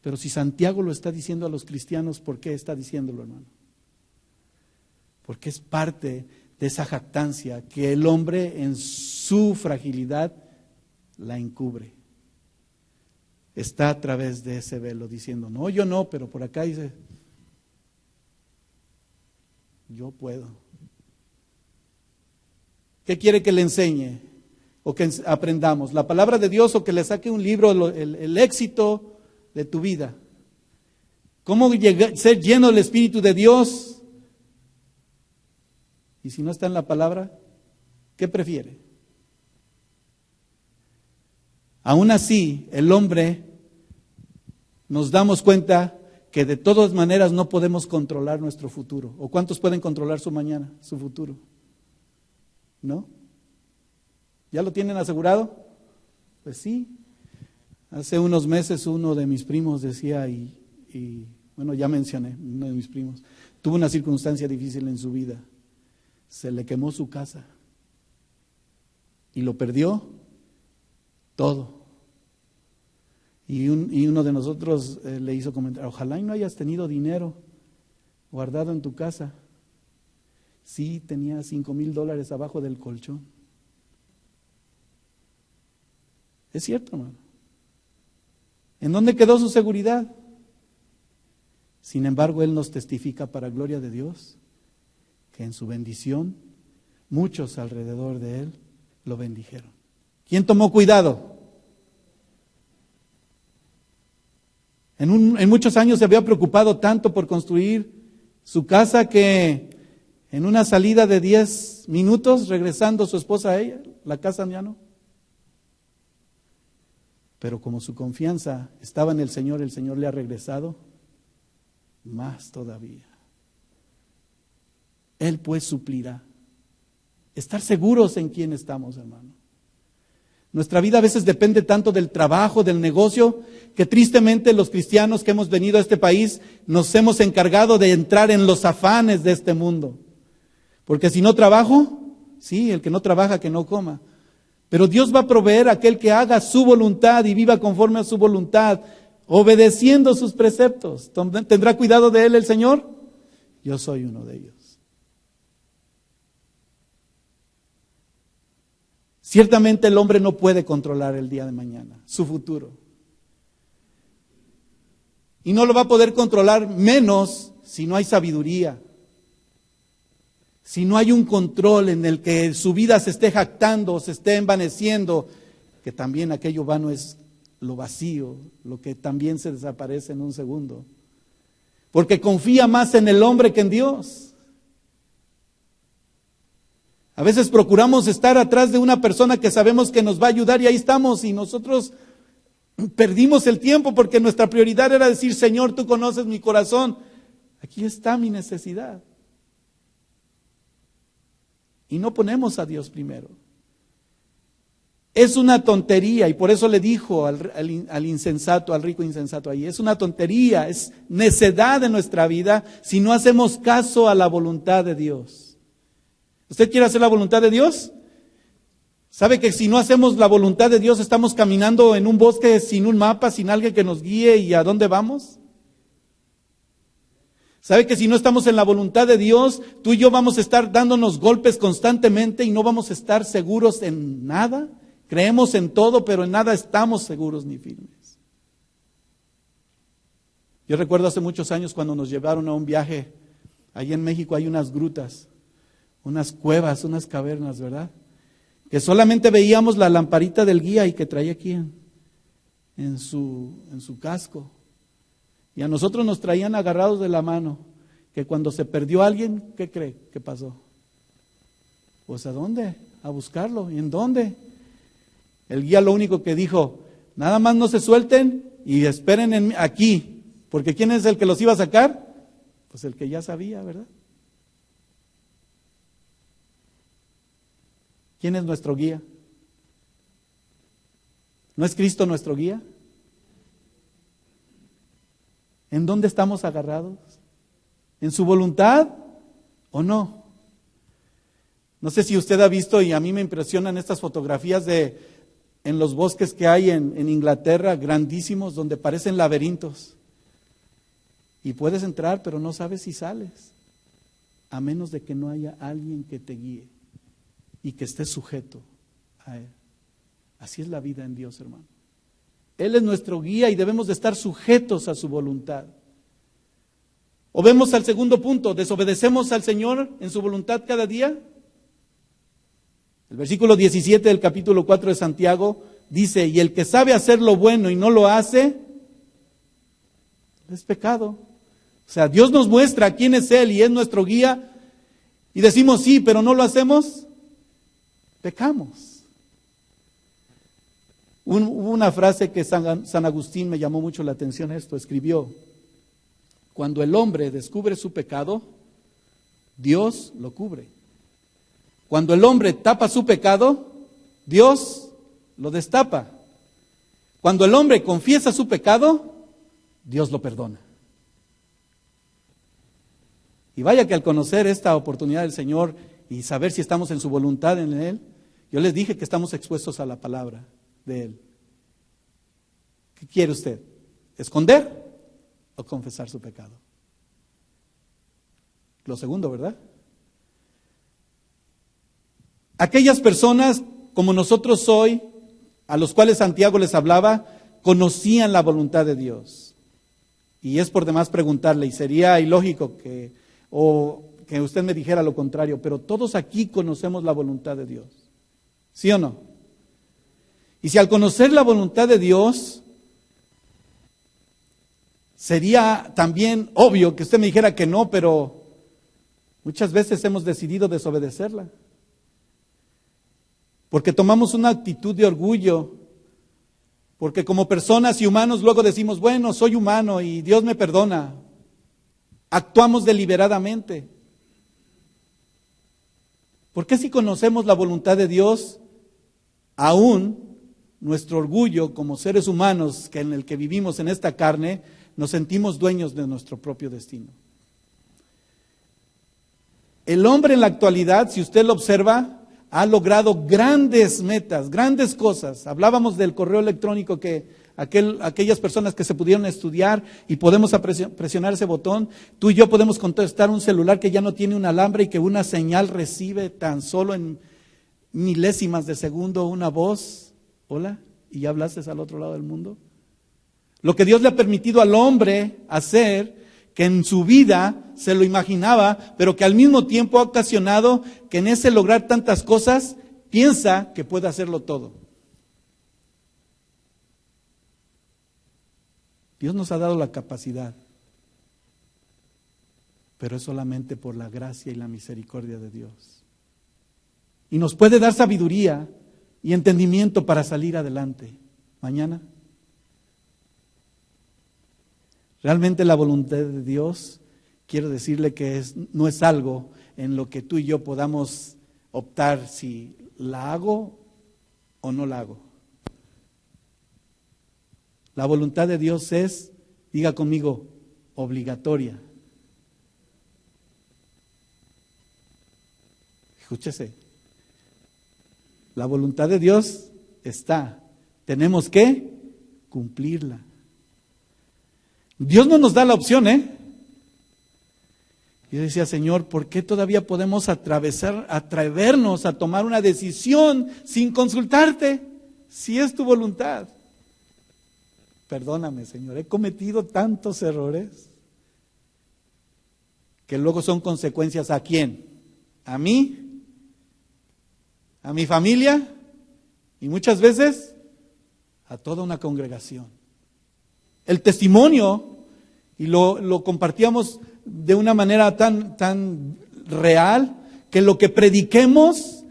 Pero si Santiago lo está diciendo a los cristianos, ¿por qué está diciéndolo, hermano? Porque es parte de esa jactancia que el hombre en su fragilidad la encubre. está a través de ese velo diciendo, no, yo no, pero por acá dice, yo puedo. ¿Qué quiere que le enseñe o que aprendamos? ¿La palabra de Dios o que le saque un libro, el éxito de tu vida? ¿Cómo ser lleno del Espíritu de Dios? Y si no está en la palabra, ¿qué prefiere? Aún así, el hombre, nos damos cuenta que de todas maneras no podemos controlar nuestro futuro. ¿O cuántos pueden controlar su mañana, su futuro? ¿No? ¿Ya lo tienen asegurado? Pues sí. Hace unos meses uno de mis primos decía, bueno, ya mencioné, uno de mis primos, tuvo una circunstancia difícil en su vida. Se le quemó su casa y lo perdió todo. Y uno de nosotros le hizo comentar, ojalá y no hayas tenido dinero guardado en tu casa. Sí, tenía $5,000 abajo del colchón. Es cierto, hermano. ¿En dónde quedó su seguridad? Sin embargo, Él nos testifica para gloria de Dios que en su bendición muchos alrededor de Él lo bendijeron. ¿Quién tomó cuidado? En muchos años se había preocupado tanto por construir su casa que en una salida de 10 minutos, regresando su esposa a ella, la casa ya no. Pero como su confianza estaba en el Señor le ha regresado más todavía. Él pues suplirá. Estar seguros en quién estamos, hermano. Nuestra vida a veces depende tanto del trabajo, del negocio, que tristemente los cristianos que hemos venido a este país nos hemos encargado de entrar en los afanes de este mundo. Porque si no trabajo, sí, el que no trabaja que no coma. Pero Dios va a proveer a aquel que haga su voluntad y viva conforme a su voluntad, obedeciendo sus preceptos. ¿Tendrá cuidado de él el Señor? Yo soy uno de ellos. Ciertamente el hombre no puede controlar el día de mañana, su futuro. Y no lo va a poder controlar menos si no hay sabiduría. Si no hay un control en el que su vida se esté jactando, se esté envaneciendo, que también aquello vano es lo vacío, lo que también se desaparece en un segundo. Porque confía más en el hombre que en Dios. A veces procuramos estar atrás de una persona que sabemos que nos va a ayudar y ahí estamos y nosotros perdimos el tiempo porque nuestra prioridad era decir, Señor, tú conoces mi corazón, aquí está mi necesidad. Y no ponemos a Dios primero. Es una tontería y por eso le dijo al insensato, al rico insensato ahí, es una tontería, es necedad de nuestra vida si no hacemos caso a la voluntad de Dios. ¿Usted quiere hacer la voluntad de Dios? ¿Sabe que si no hacemos la voluntad de Dios estamos caminando en un bosque sin un mapa, sin alguien que nos guíe y a dónde vamos? ¿Sabe que si no estamos en la voluntad de Dios, tú y yo vamos a estar dándonos golpes constantemente y no vamos a estar seguros en nada? Creemos en todo, pero en nada estamos seguros ni firmes. Yo recuerdo hace muchos años cuando nos llevaron a un viaje, allí en México hay unas grutas, unas cuevas, unas cavernas, ¿verdad? Que solamente veíamos la lamparita del guía y que traía aquí en su casco. Y a nosotros nos traían agarrados de la mano, que cuando se perdió alguien, ¿qué cree que pasó? Pues ¿a dónde? A buscarlo. ¿Y en dónde? El guía lo único que dijo, nada más no se suelten y esperen aquí, porque ¿quién es el que los iba a sacar? Pues el que ya sabía, ¿verdad? ¿Quién es nuestro guía? ¿No es Cristo nuestro guía? ¿En dónde estamos agarrados? ¿En su voluntad o no? No sé si usted ha visto, y a mí me impresionan estas fotografías en los bosques que hay en Inglaterra, grandísimos, donde parecen laberintos. Y puedes entrar, pero no sabes si sales, a menos de que no haya alguien que te guíe y que esté sujeto a Él. Así es la vida en Dios, hermano. Él es nuestro guía y debemos de estar sujetos a su voluntad. O vemos al segundo punto, ¿desobedecemos al Señor en su voluntad cada día? El versículo 17 del capítulo 4 de Santiago dice, y el que sabe hacer lo bueno y no lo hace, es pecado. O sea, Dios nos muestra quién es Él y es nuestro guía, y decimos sí, pero no lo hacemos, pecamos. Hubo una frase que San Agustín me llamó mucho la atención, esto escribió: cuando el hombre descubre su pecado, Dios lo cubre. Cuando el hombre tapa su pecado, Dios lo destapa. Cuando el hombre confiesa su pecado, Dios lo perdona. Y vaya que al conocer esta oportunidad del Señor y saber si estamos en su voluntad en Él, yo les dije que estamos expuestos a la palabra de Él. ¿Qué quiere usted? ¿Esconder o confesar su pecado? Lo segundo, ¿verdad? Aquellas personas como nosotros hoy, a los cuales Santiago les hablaba, conocían la voluntad de Dios. Y es por demás preguntarle, y sería ilógico que usted me dijera lo contrario, pero todos aquí conocemos la voluntad de Dios. ¿Sí o no? Y si al conocer la voluntad de Dios, sería también obvio que usted me dijera que no, pero muchas veces hemos decidido desobedecerla. Porque tomamos una actitud de orgullo, porque como personas y humanos luego decimos, bueno, soy humano y Dios me perdona. Actuamos deliberadamente. ¿Por qué si conocemos la voluntad de Dios, aún nuestro orgullo como seres humanos en el que vivimos en esta carne, nos sentimos dueños de nuestro propio destino? El hombre en la actualidad, si usted lo observa, ha logrado grandes metas, grandes cosas. Hablábamos del correo electrónico que aquellas personas que se pudieron estudiar y podemos presionar ese botón, tú y yo podemos contestar un celular que ya no tiene un alambre y que una señal recibe tan solo en milésimas de segundo una voz. Hola, y ya hablaste al otro lado del mundo. Lo que Dios le ha permitido al hombre hacer, que en su vida se lo imaginaba, pero que al mismo tiempo ha ocasionado que en ese lograr tantas cosas, piensa que puede hacerlo todo. Dios nos ha dado la capacidad, pero es solamente por la gracia y la misericordia de Dios. Y nos puede dar sabiduría y entendimiento para salir adelante. Mañana. Realmente la voluntad de Dios, quiero decirle que no es algo en lo que tú y yo podamos optar si la hago o no la hago. La voluntad de Dios es, diga conmigo, obligatoria. Escúchese. La voluntad de Dios está. Tenemos que cumplirla. Dios no nos da la opción, Yo decía, Señor, ¿por qué todavía podemos atrevernos a tomar una decisión sin consultarte? Si es tu voluntad. Perdóname, Señor, he cometido tantos errores que luego son consecuencias ¿a quién? ¿A mí? ¿A mi familia? Y muchas veces a toda una congregación. El testimonio, y lo compartíamos de una manera tan real, que lo que prediquemos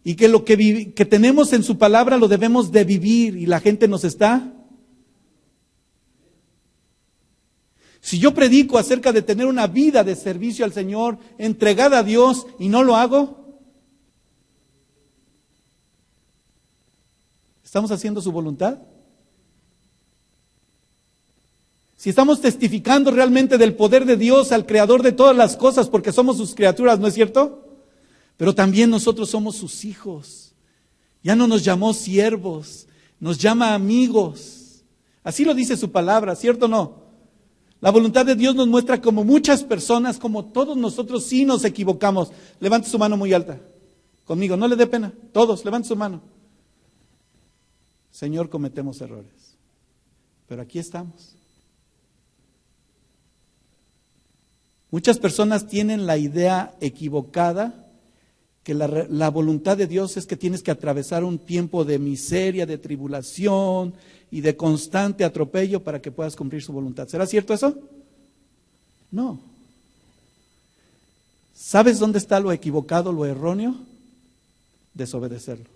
y que lo que tenemos en su palabra lo debemos de vivir, y la gente nos está. Si yo predico acerca de tener una vida de servicio al Señor, entregada a Dios, y no lo hago, ¿estamos haciendo su voluntad? Si estamos testificando realmente del poder de Dios al Creador de todas las cosas, porque somos sus criaturas, ¿no es cierto? Pero también nosotros somos sus hijos. Ya no nos llamó siervos, nos llama amigos. Así lo dice su palabra, ¿cierto o no? La voluntad de Dios nos muestra como muchas personas, como todos nosotros sí nos equivocamos. Levante su mano muy alta conmigo, no le dé pena. Todos, levante su mano. Señor, cometemos errores. Pero aquí estamos. Muchas personas tienen la idea equivocada que la voluntad de Dios es que tienes que atravesar un tiempo de miseria, de tribulación y de constante atropello para que puedas cumplir su voluntad. ¿Será cierto eso? No. ¿Sabes dónde está lo equivocado, lo erróneo? Desobedecerlo.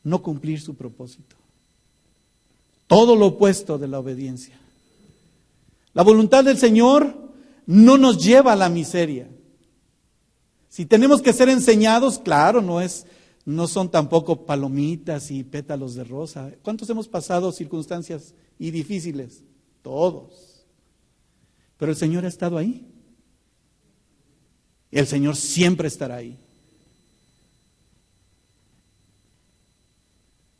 No cumplir su propósito. Todo lo opuesto de la obediencia. La voluntad del Señor no nos lleva a la miseria. Si tenemos que ser enseñados, claro, no son tampoco palomitas y pétalos de rosa. ¿Cuántos hemos pasado circunstancias y difíciles? Todos. Pero el Señor ha estado ahí. Y el Señor siempre estará ahí.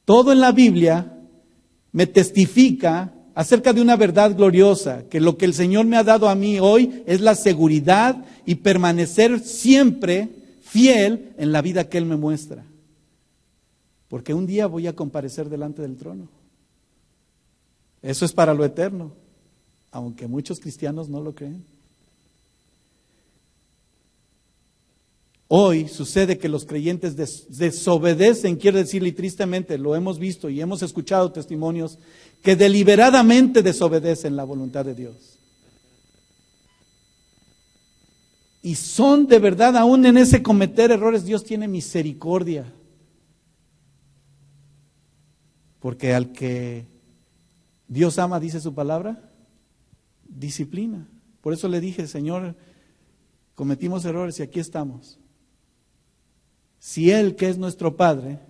Todo en la Biblia me testifica acerca de una verdad gloriosa, que lo que el Señor me ha dado a mí hoy es la seguridad y permanecer siempre fiel en la vida que Él me muestra. Porque un día voy a comparecer delante del trono. Eso es para lo eterno, aunque muchos cristianos no lo creen. Hoy sucede que los creyentes desobedecen, quiero decirle, y tristemente lo hemos visto y hemos escuchado testimonios que deliberadamente desobedecen la voluntad de Dios. Y son de verdad, aún en ese cometer errores, Dios tiene misericordia. Porque al que Dios ama, dice su palabra, disciplina. Por eso le dije, Señor, cometimos errores y aquí estamos. Si Él, que es nuestro Padre,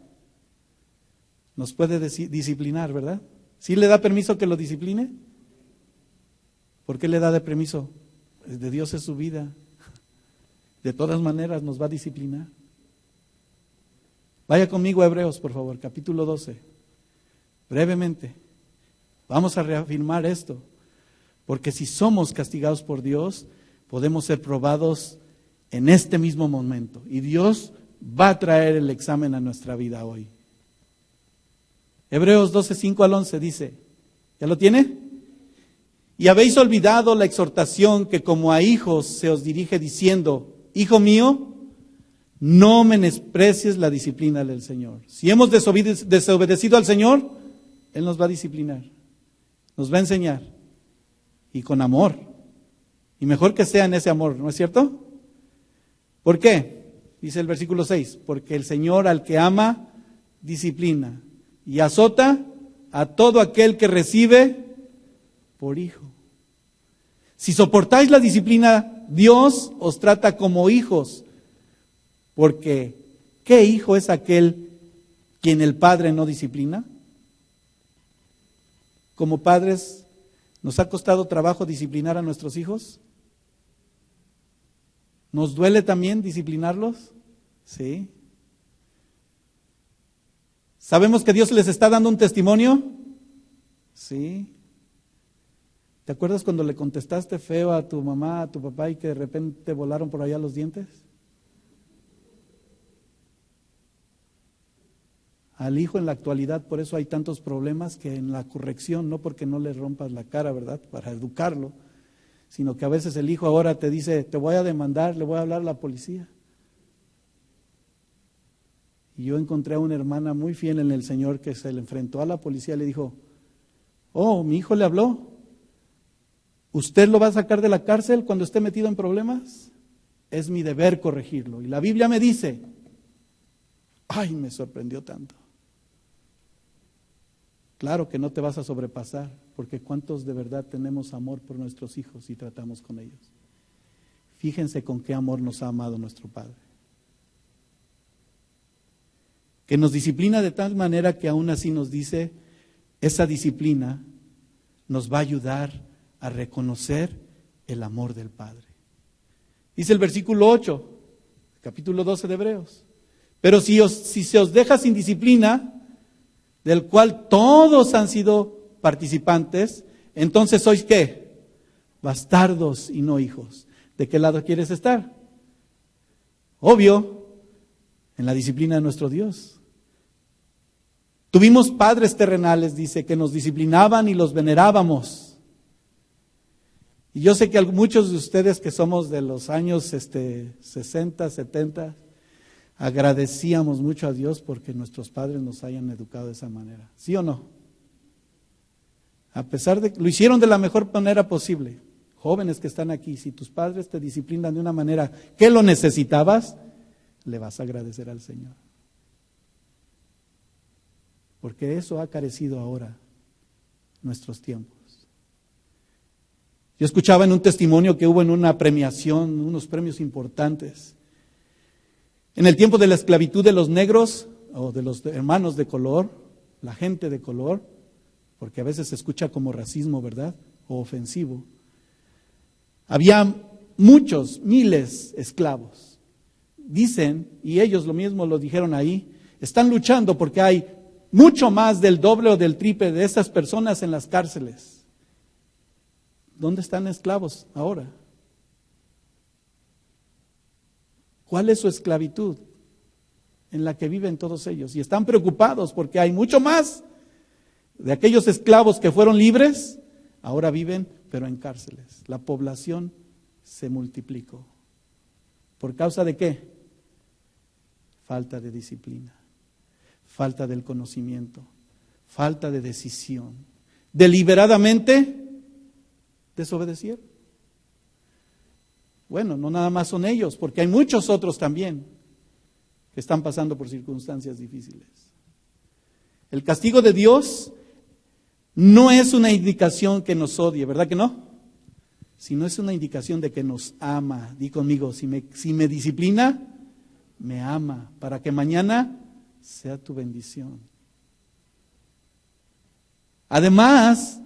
nos puede disciplinar, ¿verdad? ¿Sí le da permiso que lo discipline? ¿Por qué le da de permiso? De Dios es su vida. De todas maneras nos va a disciplinar. Vaya conmigo a Hebreos, por favor, capítulo 12. Brevemente. Vamos a reafirmar esto. Porque si somos castigados por Dios, podemos ser probados en este mismo momento. Y Dios va a traer el examen a nuestra vida hoy. Hebreos 12, 5 al 11 dice, ¿ya lo tiene? Y habéis olvidado la exhortación que como a hijos se os dirige diciendo, hijo mío, no menosprecies la disciplina del Señor. Si hemos desobedecido al Señor, Él nos va a disciplinar, nos va a enseñar, y con amor. Y mejor que sea en ese amor, ¿no es cierto? ¿Por qué? Dice el versículo 6, porque el Señor al que ama, disciplina y azota a todo aquel que recibe por hijo. Si soportáis la disciplina, Dios os trata como hijos, porque ¿qué hijo es aquel quien el Padre no disciplina? Como padres, ¿nos ha costado trabajo disciplinar a nuestros hijos? ¿Nos duele también disciplinarlos? Sí. ¿Sabemos que Dios les está dando un testimonio? Sí. ¿Te acuerdas cuando le contestaste feo a tu mamá, a tu papá y que de repente volaron por allá los dientes? Al hijo en la actualidad, por eso hay tantos problemas que en la corrección, no porque no le rompas la cara, ¿verdad? Para educarlo, sino que a veces el hijo ahora te dice, te voy a demandar, le voy a hablar a la policía. Y yo encontré a una hermana muy fiel en el Señor que se le enfrentó a la policía y le dijo, oh, mi hijo le habló, ¿usted lo va a sacar de la cárcel cuando esté metido en problemas? Es mi deber corregirlo. Y la Biblia me dice, ay, me sorprendió tanto. Claro que no te vas a sobrepasar, porque ¿cuántos de verdad tenemos amor por nuestros hijos y tratamos con ellos? Fíjense con qué amor nos ha amado nuestro Padre. Que nos disciplina de tal manera que aún así nos dice, esa disciplina nos va a ayudar a reconocer el amor del Padre. Dice el versículo 8, capítulo 12 de Hebreos. Pero si se os deja sin disciplina, del cual todos han sido participantes, entonces sois ¿qué? Bastardos y no hijos. ¿De qué lado quieres estar? Obvio, en la disciplina de nuestro Dios. Tuvimos padres terrenales, dice, que nos disciplinaban y los venerábamos. Y yo sé que muchos de ustedes que somos de los años 60, 70, agradecíamos mucho a Dios porque nuestros padres nos hayan educado de esa manera. ¿Sí o no? A pesar de que lo hicieron de la mejor manera posible. Jóvenes que están aquí, si tus padres te disciplinan de una manera que lo necesitabas, le vas a agradecer al Señor. Porque eso ha carecido ahora nuestros tiempos. Yo escuchaba en un testimonio que hubo en una premiación, unos premios importantes. En el tiempo de la esclavitud de los negros o de los hermanos de color, la gente de color, porque a veces se escucha como racismo, ¿verdad? O ofensivo. Había muchos, miles esclavos. Dicen, y ellos lo mismo lo dijeron ahí, están luchando porque hay mucho más del doble o del triple de esas personas en las cárceles. ¿Dónde están esclavos ahora? ¿Cuál es su esclavitud en la que viven todos ellos? Y están preocupados porque hay mucho más de aquellos esclavos que fueron libres, ahora viven, pero en cárceles. La población se multiplicó. ¿Por causa de qué? Falta de disciplina, falta del conocimiento, falta de decisión. Deliberadamente desobedecieron. Bueno, no nada más son ellos, porque hay muchos otros también que están pasando por circunstancias difíciles. El castigo de Dios no es una indicación que nos odie, ¿verdad que no? Sino es una indicación de que nos ama. Di conmigo, si me disciplina, me ama, para que mañana sea tu bendición. Además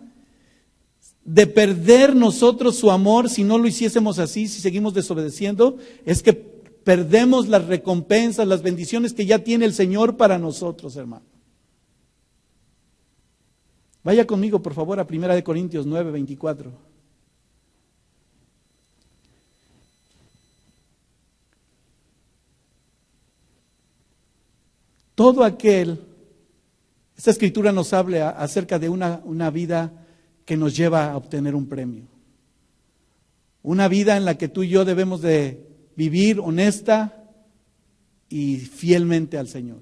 de perder nosotros su amor, si no lo hiciésemos así, si seguimos desobedeciendo, es que perdemos las recompensas, las bendiciones que ya tiene el Señor para nosotros, hermano. Vaya conmigo, por favor, a 1 Corintios 9, 24. Todo aquel, esta escritura nos habla acerca de una vida que nos lleva a obtener un premio. Una vida en la que tú y yo debemos de vivir honesta y fielmente al Señor,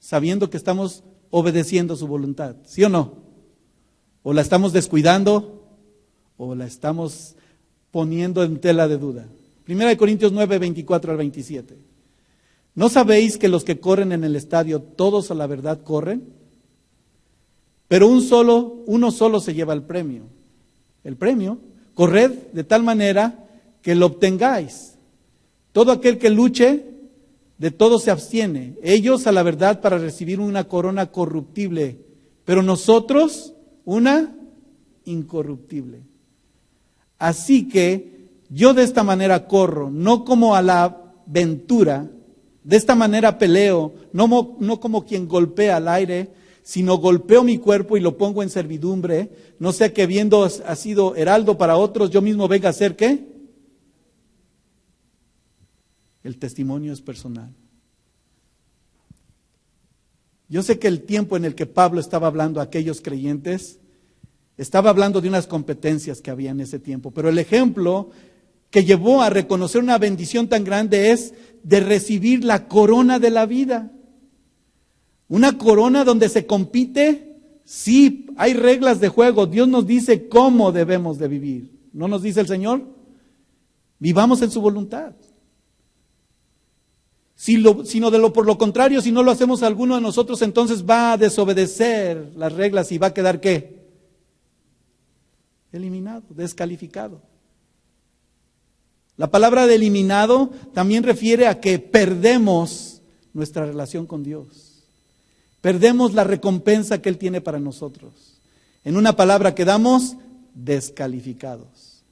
sabiendo que estamos obedeciendo su voluntad, ¿sí o no? O la estamos descuidando o la estamos poniendo en tela de duda. 1 Corintios 9, 24 al 27. ¿No sabéis que los que corren en el estadio, todos a la verdad corren? Pero uno solo se lleva el premio. El premio, corred de tal manera que lo obtengáis. Todo aquel que luche, de todo se abstiene. Ellos a la verdad para recibir una corona corruptible, pero nosotros una incorruptible. Así que yo de esta manera corro, no como a la ventura, de esta manera peleo, no como quien golpea al aire, sino golpeo mi cuerpo y lo pongo en servidumbre, no sea que habiendo sido heraldo para otros, yo mismo venga a ser ¿qué? El testimonio es personal. Yo sé que el tiempo en el que Pablo estaba hablando a aquellos creyentes, estaba hablando de unas competencias que había en ese tiempo, pero el ejemplo que llevó a reconocer una bendición tan grande es de recibir la corona de la vida. Una corona donde se compite, sí, hay reglas de juego. Dios nos dice cómo debemos de vivir. ¿No nos dice el Señor? Vivamos en su voluntad. Por lo contrario, si no lo hacemos alguno de nosotros, entonces va a desobedecer las reglas y va a quedar ¿qué? Eliminado, descalificado. La palabra de eliminado también refiere a que perdemos nuestra relación con Dios. Perdemos la recompensa que Él tiene para nosotros. En una palabra, quedamos descalificados.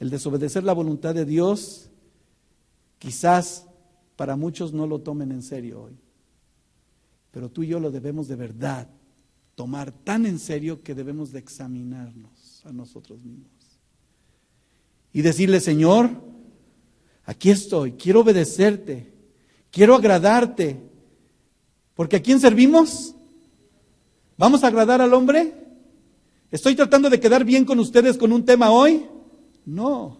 El desobedecer la voluntad de Dios, quizás para muchos no lo tomen en serio hoy. Pero tú y yo lo debemos de verdad tomar tan en serio que debemos de examinarnos a nosotros mismos. Y decirle, Señor, aquí estoy, quiero obedecerte, quiero agradarte. Porque ¿a quién servimos? ¿Vamos a agradar al hombre? ¿Estoy tratando de quedar bien con ustedes con un tema hoy? No.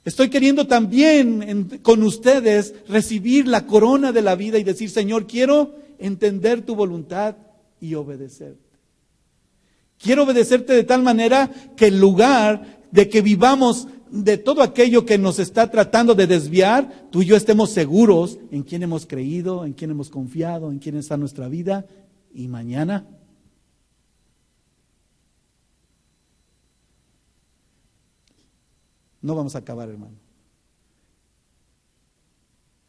Estoy queriendo también con ustedes recibir la corona de la vida y decir, Señor, quiero entender tu voluntad y obedecerte. Quiero obedecerte de tal manera que en lugar de que vivamos de todo aquello que nos está tratando de desviar, tú y yo estemos seguros en quién hemos creído, en quién hemos confiado, en quién está nuestra vida. Y mañana no vamos a acabar, hermano.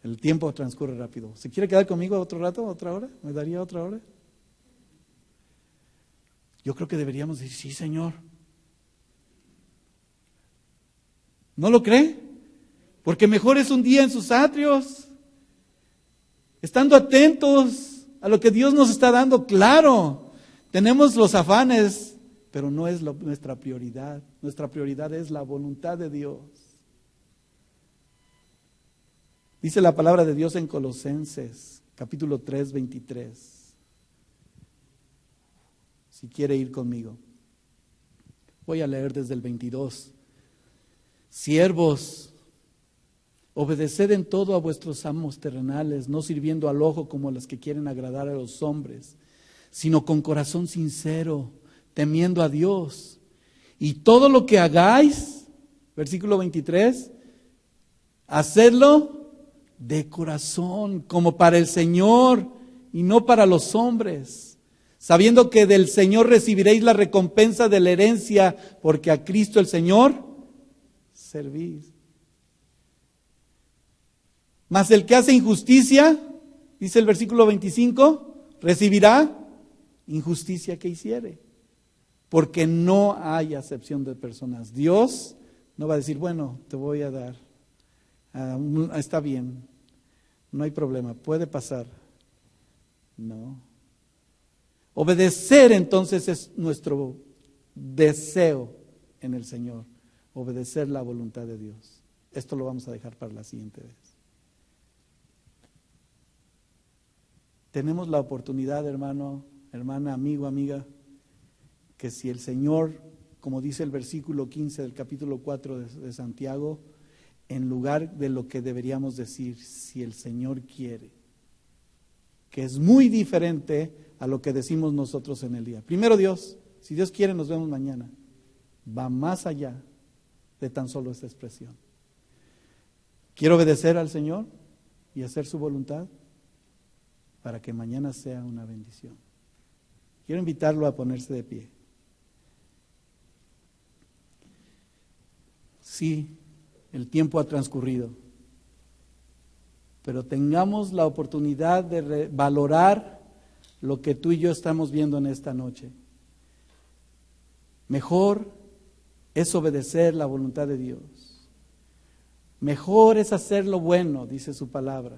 El tiempo transcurre rápido. ¿Se quiere quedar conmigo otro rato, otra hora? ¿Me daría otra hora? Yo creo que deberíamos decir, sí, Señor. ¿No lo cree? Porque mejor es un día en sus atrios, estando atentos a lo que Dios nos está dando. Claro, tenemos los afanes, pero no es nuestra prioridad. Nuestra prioridad es la voluntad de Dios. Dice la palabra de Dios en Colosenses, capítulo 3, 23. Si quiere ir conmigo. Voy a leer desde el 22. Siervos, obedeced en todo a vuestros amos terrenales, no sirviendo al ojo como los que quieren agradar a los hombres, sino con corazón sincero, temiendo a Dios. Y todo lo que hagáis, versículo 23, hacedlo de corazón, como para el Señor y no para los hombres, sabiendo que del Señor recibiréis la recompensa de la herencia, porque a Cristo el Señor servís. Mas el que hace injusticia, dice el versículo 25, recibirá injusticia que hiciere, porque no hay acepción de personas. Dios no va a decir, bueno, te voy a dar, está bien, no hay problema, puede pasar. No. Obedecer entonces es nuestro deseo en el Señor, obedecer la voluntad de Dios. Esto lo vamos a dejar para la siguiente vez. Tenemos la oportunidad, hermano, hermana, amigo, amiga, que si el Señor, como dice el versículo 15 del capítulo 4 de Santiago, en lugar de lo que deberíamos decir, si el Señor quiere, que es muy diferente a lo que decimos nosotros en el día. Primero Dios, si Dios quiere nos vemos mañana. Va más allá de tan solo esta expresión. Quiero obedecer al Señor y hacer su voluntad para que mañana sea una bendición. Quiero invitarlo a ponerse de pie. Sí, el tiempo ha transcurrido, pero tengamos la oportunidad de valorar lo que tú y yo estamos viendo en esta noche. Mejor es obedecer la voluntad de Dios. Mejor es hacer lo bueno, dice su palabra.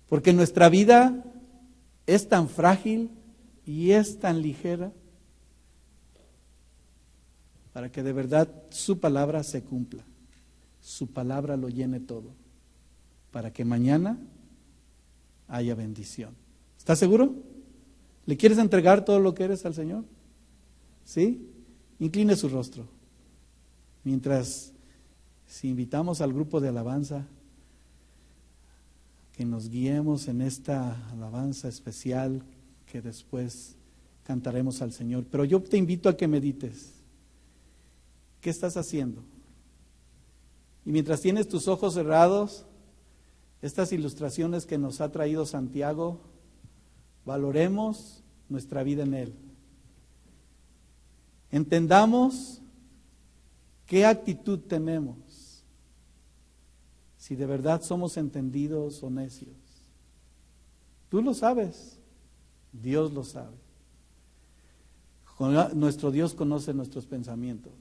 Porque nuestra vida es tan frágil y es tan ligera para que de verdad su palabra se cumpla. Su palabra lo llene todo. Para que mañana haya bendición. ¿Estás seguro? ¿Le quieres entregar todo lo que eres al Señor? ¿Sí? Incline su rostro. Mientras, si invitamos al grupo de alabanza, que nos guiemos en esta alabanza especial que después cantaremos al Señor. Pero yo te invito a que medites. ¿Qué estás haciendo? Y mientras tienes tus ojos cerrados, estas ilustraciones que nos ha traído Santiago, valoremos nuestra vida en Él. Entendamos qué actitud tenemos. Si de verdad somos entendidos o necios. Tú lo sabes, Dios lo sabe. Nuestro Dios conoce nuestros pensamientos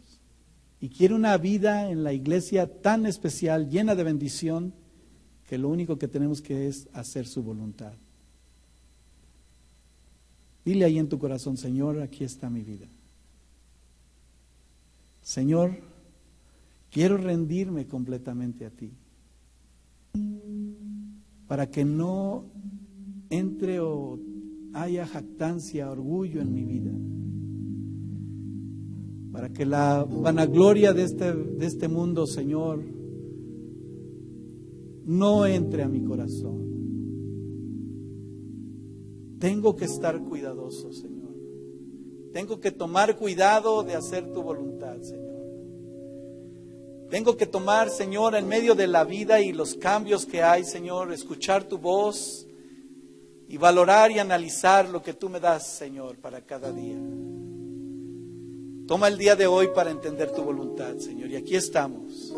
y quiere una vida en la iglesia tan especial, llena de bendición, que lo único que tenemos que es hacer su voluntad. Dile ahí en tu corazón, Señor, aquí está mi vida. Señor, quiero rendirme completamente a ti, para que no entre o haya jactancia, orgullo en mi vida, para que la vanagloria de este mundo, Señor, no entre a mi corazón. Tengo que estar cuidadoso, Señor. Tengo que tomar cuidado de hacer tu voluntad, Señor. Tengo que tomar, Señor, en medio de la vida y los cambios que hay, Señor, escuchar tu voz y valorar y analizar lo que tú me das, Señor, para cada día. Toma el día de hoy para entender tu voluntad, Señor. Y aquí estamos.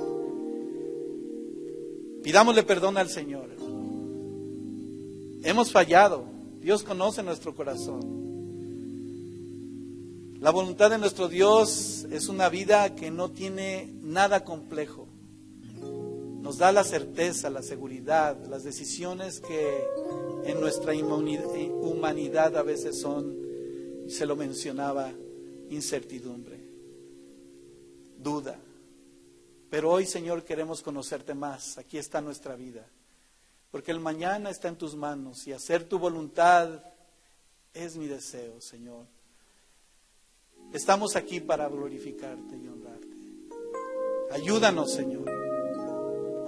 Pidámosle perdón al Señor. Hemos fallado. Dios conoce nuestro corazón. La voluntad de nuestro Dios es una vida que no tiene nada complejo. Nos da la certeza, la seguridad, las decisiones que en nuestra humanidad a veces son, se lo mencionaba, incertidumbre, duda. Pero hoy, Señor, queremos conocerte más. Aquí está nuestra vida. Porque el mañana está en tus manos y hacer tu voluntad es mi deseo, Señor. Estamos aquí para glorificarte y honrarte. Ayúdanos, Señor.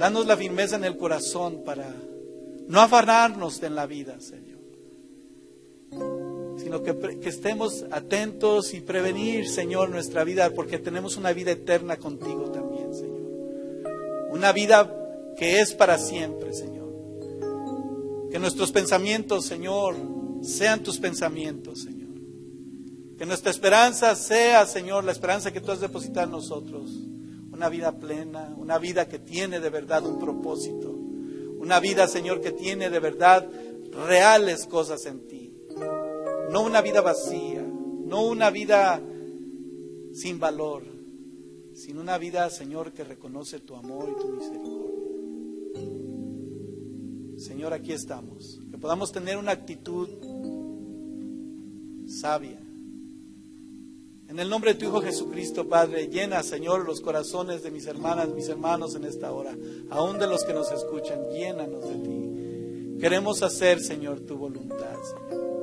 Danos la firmeza en el corazón para no afanarnos en la vida, Señor. Sino que estemos atentos y prevenir, Señor, nuestra vida, porque tenemos una vida eterna contigo también, Señor. Una vida que es para siempre, Señor. Que nuestros pensamientos, Señor, sean tus pensamientos, Señor. Que nuestra esperanza sea, Señor, la esperanza que tú has depositado en nosotros. Una vida plena, una vida que tiene de verdad un propósito. Una vida, Señor, que tiene de verdad reales cosas en ti. No una vida vacía, no una vida sin valor, sino una vida, Señor, que reconoce tu amor y tu misericordia. Señor, aquí estamos. Que podamos tener una actitud sabia. En el nombre de tu Hijo Jesucristo, Padre, llena, Señor, los corazones de mis hermanas, mis hermanos en esta hora, aún de los que nos escuchan, llénanos de ti. Queremos hacer, Señor, tu voluntad, Señor.